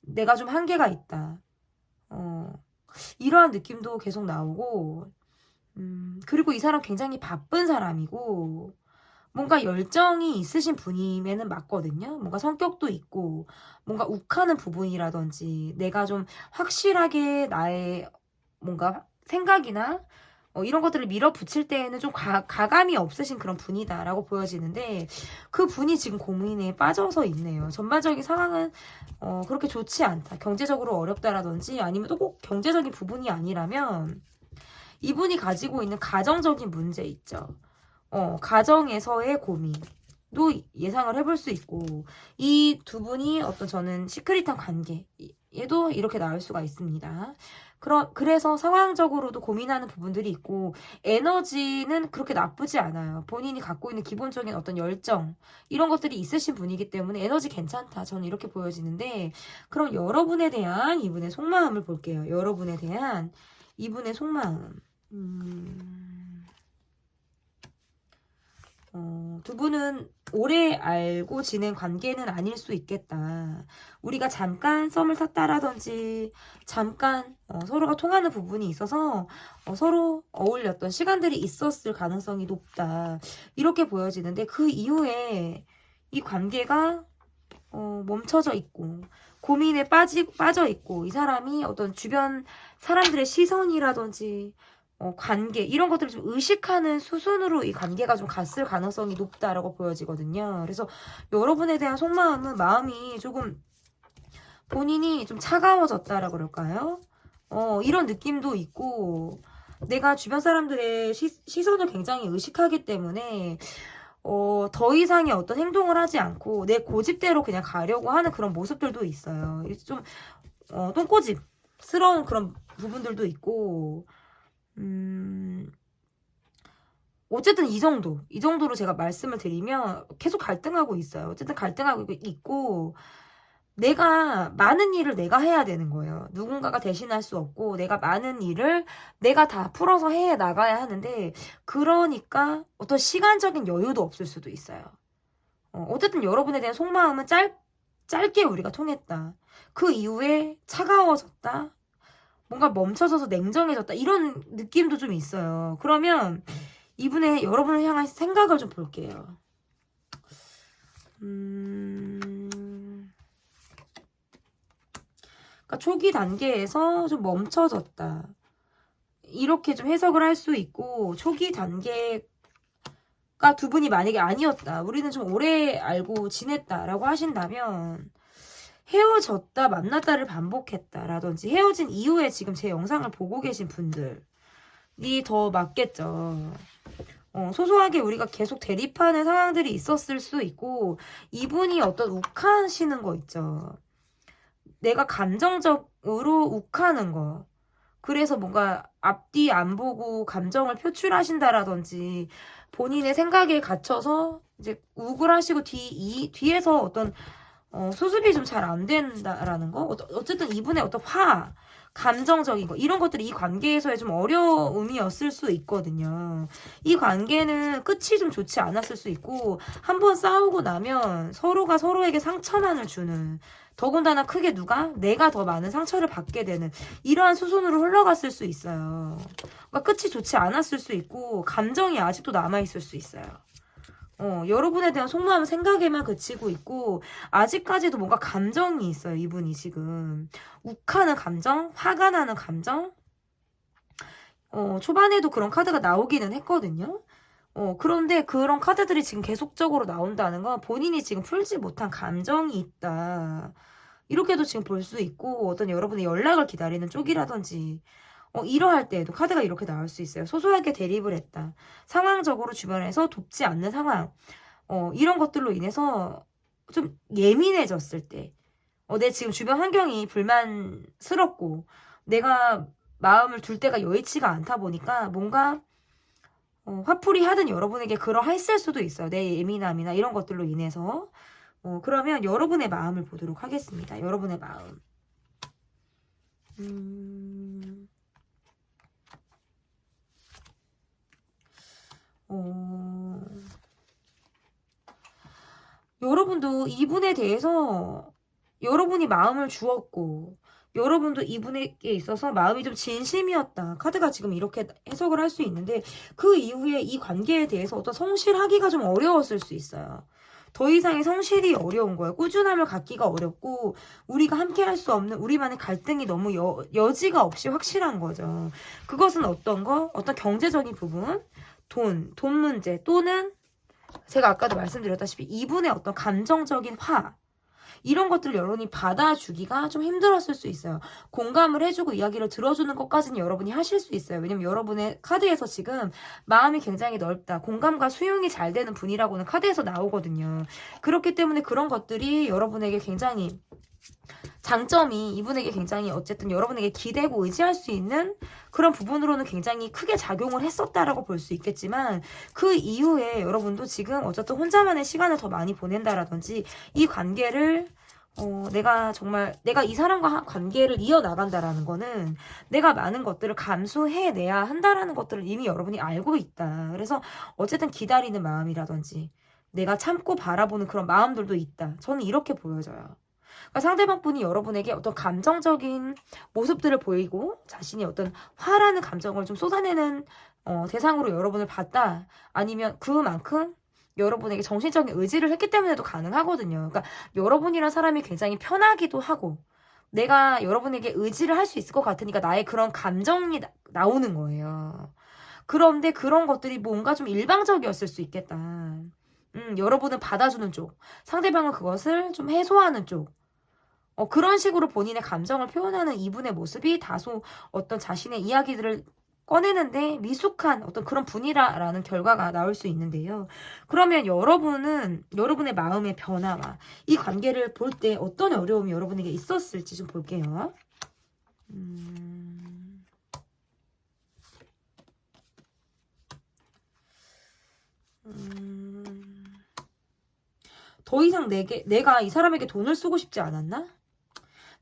내가 좀 한계가 있다. 이러한 느낌도 계속 나오고 그리고 이 사람 굉장히 바쁜 사람이고 뭔가 열정이 있으신 분임에는 맞거든요. 뭔가 성격도 있고 뭔가 욱하는 부분이라든지 내가 좀 확실하게 나의 뭔가 생각이나 이런 것들을 밀어붙일 때에는 좀 가감이 없으신 그런 분이다라고 보여지는데 그 분이 지금 고민에 빠져서 있네요. 전반적인 상황은 그렇게 좋지 않다. 경제적으로 어렵다라든지 아니면 또 꼭 경제적인 부분이 아니라면 이분이 가지고 있는 가정적인 문제 있죠. 가정에서의 고민도 예상을 해볼 수 있고 이 두 분이 어떤 저는 시크릿한 관계에도 이렇게 나올 수가 있습니다. 그래서 상황적으로도 고민하는 부분들이 있고 에너지는 그렇게 나쁘지 않아요. 본인이 갖고 있는 기본적인 어떤 열정 이런 것들이 있으신 분이기 때문에 에너지 괜찮다. 저는 이렇게 보여지는데 그럼 여러분에 대한 이분의 속마음을 볼게요. 여러분에 대한 이분의 속마음. 두 분은 오래 알고 지낸 관계는 아닐 수 있겠다. 우리가 잠깐 썸을 탔다라든지 잠깐 서로가 통하는 부분이 있어서 서로 어울렸던 시간들이 있었을 가능성이 높다. 이렇게 보여지는데 그 이후에 이 관계가 멈춰져 있고 고민에 빠져 있고 이 사람이 어떤 주변 사람들의 시선이라든지 관계 이런 것들을 좀 의식하는 수순으로 이 관계가 좀 갔을 가능성이 높다라고 보여지거든요. 그래서 여러분에 대한 속마음은 마음이 조금 본인이 좀 차가워졌다라고 그럴까요? 이런 느낌도 있고 내가 주변 사람들의 시선을 굉장히 의식하기 때문에 더 이상의 어떤 행동을 하지 않고 내 고집대로 그냥 가려고 하는 그런 모습들도 있어요. 좀 똥꼬집스러운 그런 부분들도 있고 어쨌든 이 정도로 제가 말씀을 드리면 계속 갈등하고 있어요. 어쨌든 갈등하고 있고 내가 많은 일을 내가 해야 되는 거예요. 누군가가 대신할 수 없고 내가 많은 일을 내가 다 풀어서 해 나가야 하는데 그러니까 어떤 시간적인 여유도 없을 수도 있어요. 어쨌든 여러분에 대한 속마음은 짧게 우리가 통했다. 그 이후에 차가워졌다. 뭔가 멈춰져서 냉정해졌다. 이런 느낌도 좀 있어요. 그러면 이분의 여러분을 향한 생각을 좀 볼게요. 그러니까 초기 단계에서 좀 멈춰졌다. 이렇게 좀 해석을 할 수 있고 초기 단계 두 분이 만약에 아니었다, 우리는 좀 오래 알고 지냈다라고 하신다면 헤어졌다 만났다를 반복했다라든지 헤어진 이후에 지금 제 영상을 보고 계신 분들이 더 맞겠죠. 소소하게 우리가 계속 대립하는 상황들이 있었을 수 있고, 이분이 어떤 욱하시는 거 있죠. 내가 감정적으로 욱하는 거. 그래서 뭔가 앞뒤 안 보고 감정을 표출하신다라든지 본인의 생각에 갇혀서 이제 우울하시고 뒤에서 어떤 수습이 좀 잘 안 된다라는 거. 어쨌든 이분의 어떤 감정적인 거, 이런 것들이 이 관계에서의 좀 어려움이었을 수 있거든요. 이 관계는 끝이 좀 좋지 않았을 수 있고, 한번 싸우고 나면 서로가 서로에게 상처만을 주는, 더군다나 크게 내가 더 많은 상처를 받게 되는 이러한 수순으로 흘러갔을 수 있어요. 그러니까 끝이 좋지 않았을 수 있고, 감정이 아직도 남아있을 수 있어요. 여러분에 대한 속마음 생각에만 그치고 있고, 아직까지도 뭔가 감정이 있어요, 이분이 지금. 욱하는 감정, 화가 나는 감정. 초반에도 그런 카드가 나오기는 했거든요. 그런데 그런 카드들이 지금 계속적으로 나온다는 건 본인이 지금 풀지 못한 감정이 있다, 이렇게도 지금 볼 수 있고, 어떤 여러분의 연락을 기다리는 쪽이라든지, 이러할 때에도 카드가 이렇게 나올 수 있어요. 소소하게 대립을 했다. 상황적으로 주변에서 돕지 않는 상황. 이런 것들로 인해서 좀 예민해졌을 때. 내 지금 주변 환경이 불만스럽고, 내가 마음을 둘 데가 여의치가 않다 보니까 뭔가 화풀이 하든 여러분에게 그러했을 수도 있어요. 내 예민함이나 이런 것들로 인해서. 그러면 여러분의 마음을 보도록 하겠습니다. 여러분의 마음. 여러분도 이분에 대해서 여러분이 마음을 주었고, 여러분도 이분에게 있어서 마음이 좀 진심이었다. 카드가 지금 이렇게 해석을 할 수 있는데, 그 이후에 이 관계에 대해서 어떤 성실하기가 좀 어려웠을 수 있어요. 더 이상의 성실이 어려운 거예요. 꾸준함을 갖기가 어렵고, 우리가 함께 할 수 없는 우리만의 갈등이 너무 여지가 없이 확실한 거죠. 그것은 어떤 거? 어떤 경제적인 부분, 돈 문제, 또는 제가 아까도 말씀드렸다시피 이분의 어떤 감정적인 이런 것들을 여러분이 받아주기가 좀 힘들었을 수 있어요. 공감을 해주고 이야기를 들어주는 것까지는 여러분이 하실 수 있어요. 왜냐면 여러분의 카드에서 지금 마음이 굉장히 넓다, 공감과 수용이 잘 되는 분이라고는 카드에서 나오거든요. 그렇기 때문에 그런 것들이 여러분에게 굉장히 장점이, 이분에게 굉장히 어쨌든 여러분에게 기대고 의지할 수 있는 그런 부분으로는 굉장히 크게 작용을 했었다라고 볼 수 있겠지만, 그 이후에 여러분도 지금 어쨌든 혼자만의 시간을 더 많이 보낸다라든지, 이 관계를 내가 이 사람과 관계를 이어나간다라는 거는 내가 많은 것들을 감수해내야 한다라는 것들을 이미 여러분이 알고 있다. 그래서 어쨌든 기다리는 마음이라든지 내가 참고 바라보는 그런 마음들도 있다. 저는 이렇게 보여져요. 그러니까 상대방 분이 여러분에게 어떤 감정적인 모습들을 보이고 자신이 어떤 화라는 감정을 좀 쏟아내는 대상으로 여러분을 봤다, 아니면 그만큼 여러분에게 정신적인 의지를 했기 때문에도 가능하거든요. 그러니까 여러분이란 사람이 굉장히 편하기도 하고, 내가 여러분에게 의지를 할 수 있을 것 같으니까 나의 그런 감정이 나오는 거예요. 그런데 그런 것들이 뭔가 좀 일방적이었을 수 있겠다. 여러분은 받아주는 쪽, 상대방은 그것을 좀 해소하는 쪽. 그런 식으로 본인의 감정을 표현하는 이분의 모습이 다소 어떤 자신의 이야기들을 꺼내는데 미숙한 어떤 그런 분이라는 결과가 나올 수 있는데요. 그러면 여러분은 여러분의 마음의 변화와 이 관계를 볼 때 어떤 어려움이 여러분에게 있었을지 좀 볼게요. 더 이상 내가 이 사람에게 돈을 쓰고 싶지 않았나?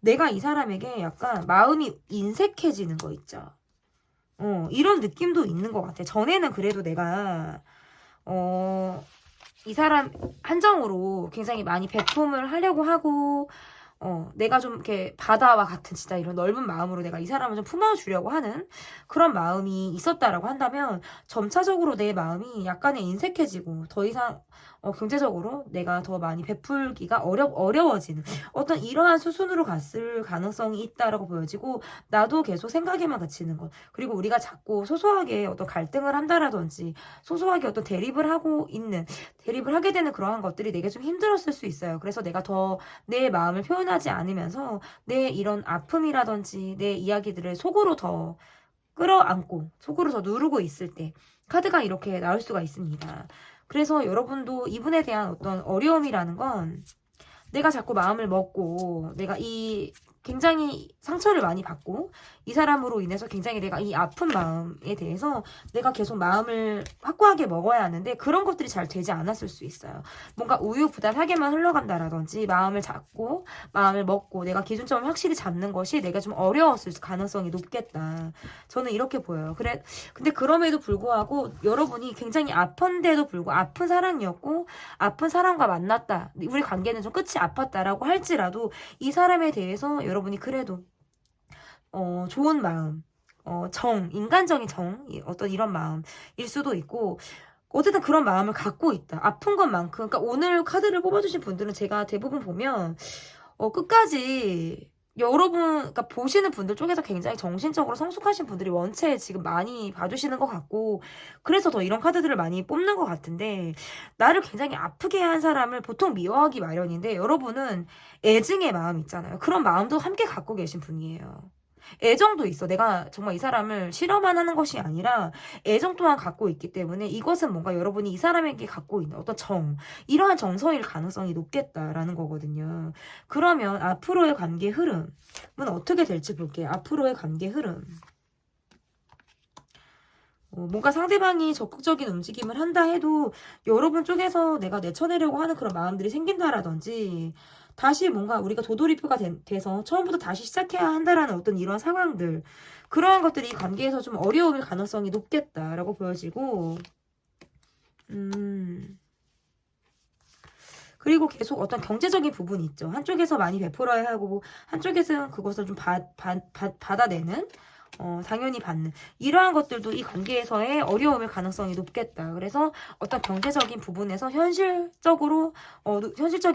내가 이 사람에게 약간 마음이 인색해지는 거 있죠. 이런 느낌도 있는 것 같아. 전에는 그래도 내가 이 사람 한정으로 굉장히 많이 배품을 하려고 하고, 내가 좀 이렇게 바다와 같은 진짜 이런 넓은 마음으로 내가 이 사람을 좀 품어주려고 하는 그런 마음이 있었다라고 한다면 점차적으로 내 마음이 약간의 인색해지고 더 이상 경제적으로 내가 더 많이 베풀기가 어려워지는 어떤 이러한 수순으로 갔을 가능성이 있다라고 보여지고 나도 계속 생각에만 그치는 것 그리고 우리가 자꾸 소소하게 어떤 갈등을 한다라든지 소소하게 어떤 대립을 하게 되는 그러한 것들이 내게 좀 힘들었을 수 있어요. 그래서 내가 더 내 마음을 표현하지 않으면서 내 이런 아픔이라든지 내 이야기들을 속으로 더 끌어안고 속으로 더 누르고 있을 때 카드가 이렇게 나올 수가 있습니다. 그래서 여러분도 이분에 대한 어떤 어려움이라는 건 내가 자꾸 마음을 먹고 내가 이 굉장히 상처를 많이 받고 이 사람으로 인해서 굉장히 내가 이 아픈 마음에 대해서 내가 계속 마음을 확고하게 먹어야 하는데 그런 것들이 잘 되지 않았을 수 있어요. 뭔가 우유부단하게만 흘러간다라든지 마음을 잡고 마음을 먹고 내가 기준점을 확실히 잡는 것이 내가 좀 어려웠을 가능성이 높겠다. 저는 이렇게 보여요. 근데 그럼에도 불구하고 여러분이 굉장히 아픈데도 불구하고 아픈 사랑이었고 아픈 사람과 만났다. 우리 관계는 좀 끝이 아팠다라고 할지라도 이 사람에 대해서 여러분이 그래도 좋은 마음, 인간적인 어떤 이런 마음일 수도 있고 어쨌든 그런 마음을 갖고 있다. 아픈 것만큼 그러니까 오늘 카드를 뽑아주신 분들은 제가 대부분 보면 끝까지 여러분, 그러니까 보시는 분들 쪽에서 굉장히 정신적으로 성숙하신 분들이 원체 지금 많이 봐주시는 것 같고, 그래서 더 이런 카드들을 많이 뽑는 것 같은데, 나를 굉장히 아프게 한 사람을 보통 미워하기 마련인데, 여러분은 애증의 마음 있잖아요. 그런 마음도 함께 갖고 계신 분이에요. 애정도 있어. 내가 정말 이 사람을 싫어만 하는 것이 아니라 애정 또한 갖고 있기 때문에 이것은 뭔가 여러분이 이 사람에게 갖고 있는 어떤 이러한 정서일 가능성이 높겠다라는 거거든요. 그러면 앞으로의 관계 흐름은 어떻게 될지 볼게요. 앞으로의 관계 흐름. 뭔가 상대방이 적극적인 움직임을 한다 해도 여러분 쪽에서 내가 내쳐내려고 하는 그런 마음들이 생긴다라든지 다시 뭔가 우리가 도돌이표가 돼서 처음부터 다시 시작해야 한다라는 어떤 이런 상황들 그러한 것들이 이 관계에서 좀 어려움일 가능성이 높겠다라고 보여지고 그리고 계속 어떤 경제적인 부분이 있죠. 한쪽에서 많이 베풀어야 하고 한쪽에서는 그것을 좀 받아내는 당연히 받는 이러한 것들도 이 관계에서의 어려움일 가능성이 높겠다. 그래서 어떤 경제적인 부분에서 현실적인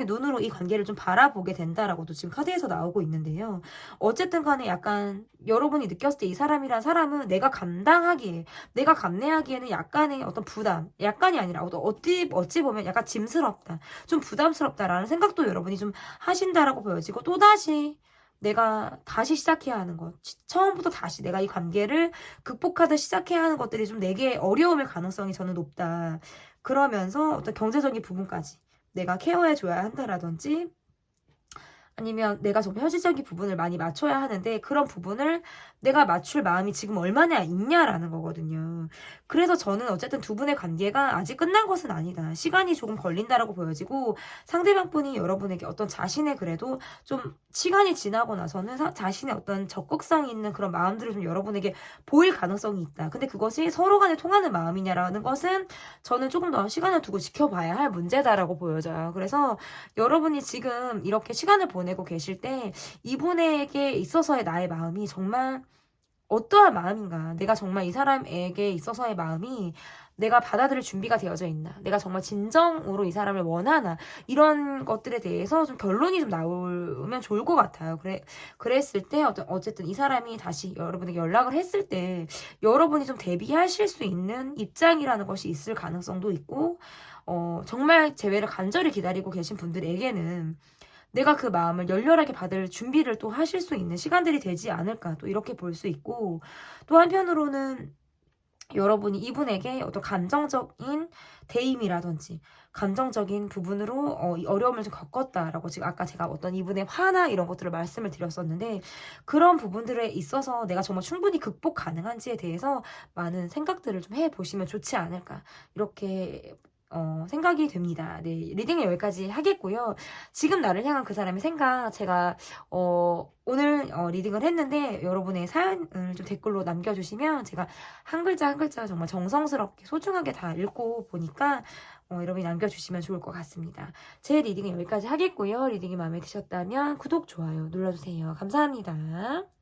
눈으로 이 관계를 좀 바라보게 된다라고도 지금 카드에서 나오고 있는데요. 어쨌든 간에 약간 여러분이 느꼈을 때 이 사람은 내가 감내하기에는 약간의 어떤 부담, 약간이 아니라 어찌 보면 약간 짐스럽다, 좀 부담스럽다라는 생각도 여러분이 좀 하신다라고 보여지고 또다시 내가 다시 시작해야 하는 것. 처음부터 다시 내가 이 관계를 극복하듯 시작해야 하는 것들이 좀 내게 어려움일 가능성이 저는 높다. 그러면서 어떤 경제적인 부분까지 내가 케어해줘야 한다라든지 아니면 내가 정말 현실적인 부분을 많이 맞춰야 하는데 그런 부분을 내가 맞출 마음이 지금 얼마나 있냐라는 거거든요. 그래서 저는 어쨌든 두 분의 관계가 아직 끝난 것은 아니다. 시간이 조금 걸린다라고 보여지고 상대방 분이 여러분에게 어떤 자신의 그래도 좀 시간이 지나고 나서는 자신의 어떤 적극성 있는 그런 마음들을 좀 여러분에게 보일 가능성이 있다. 근데 그것이 서로 간에 통하는 마음이냐라는 것은 저는 조금 더 시간을 두고 지켜봐야 할 문제다라고 보여져요. 그래서 여러분이 지금 이렇게 시간을 보내고 계실 때 이분에게 있어서의 나의 마음이 정말 어떠한 마음인가? 내가 정말 이 사람에게 있어서의 마음이 내가 받아들일 준비가 되어져 있나? 내가 정말 진정으로 이 사람을 원하나? 이런 것들에 대해서 좀 결론이 좀 나오면 좋을 것 같아요. 그랬을 때 어쨌든 이 사람이 다시 여러분에게 연락을 했을 때 여러분이 좀 대비하실 수 있는 입장이라는 것이 있을 가능성도 있고 정말 재회를 간절히 기다리고 계신 분들에게는 내가 그 마음을 열렬하게 받을 준비를 또 하실 수 있는 시간들이 되지 않을까 또 이렇게 볼 수 있고 또 한편으로는 여러분이 이분에게 어떤 감정적인 대임이라든지 감정적인 부분으로 이 어려움을 좀 겪었다라고 지금 아까 제가 어떤 이분의 화나 이런 것들을 말씀을 드렸었는데 그런 부분들에 있어서 내가 정말 충분히 극복 가능한지에 대해서 많은 생각들을 좀 해보시면 좋지 않을까 이렇게 생각이 됩니다. 네, 리딩은 여기까지 하겠고요. 지금 나를 향한 그 사람의 생각, 제가 오늘 리딩을 했는데 여러분의 사연을 좀 댓글로 남겨주시면 제가 한 글자 한 글자 정말 정성스럽게 소중하게 다 읽고 보니까 여러분이 남겨주시면 좋을 것 같습니다. 제 리딩은 여기까지 하겠고요. 리딩이 마음에 드셨다면 구독, 좋아요 눌러주세요. 감사합니다.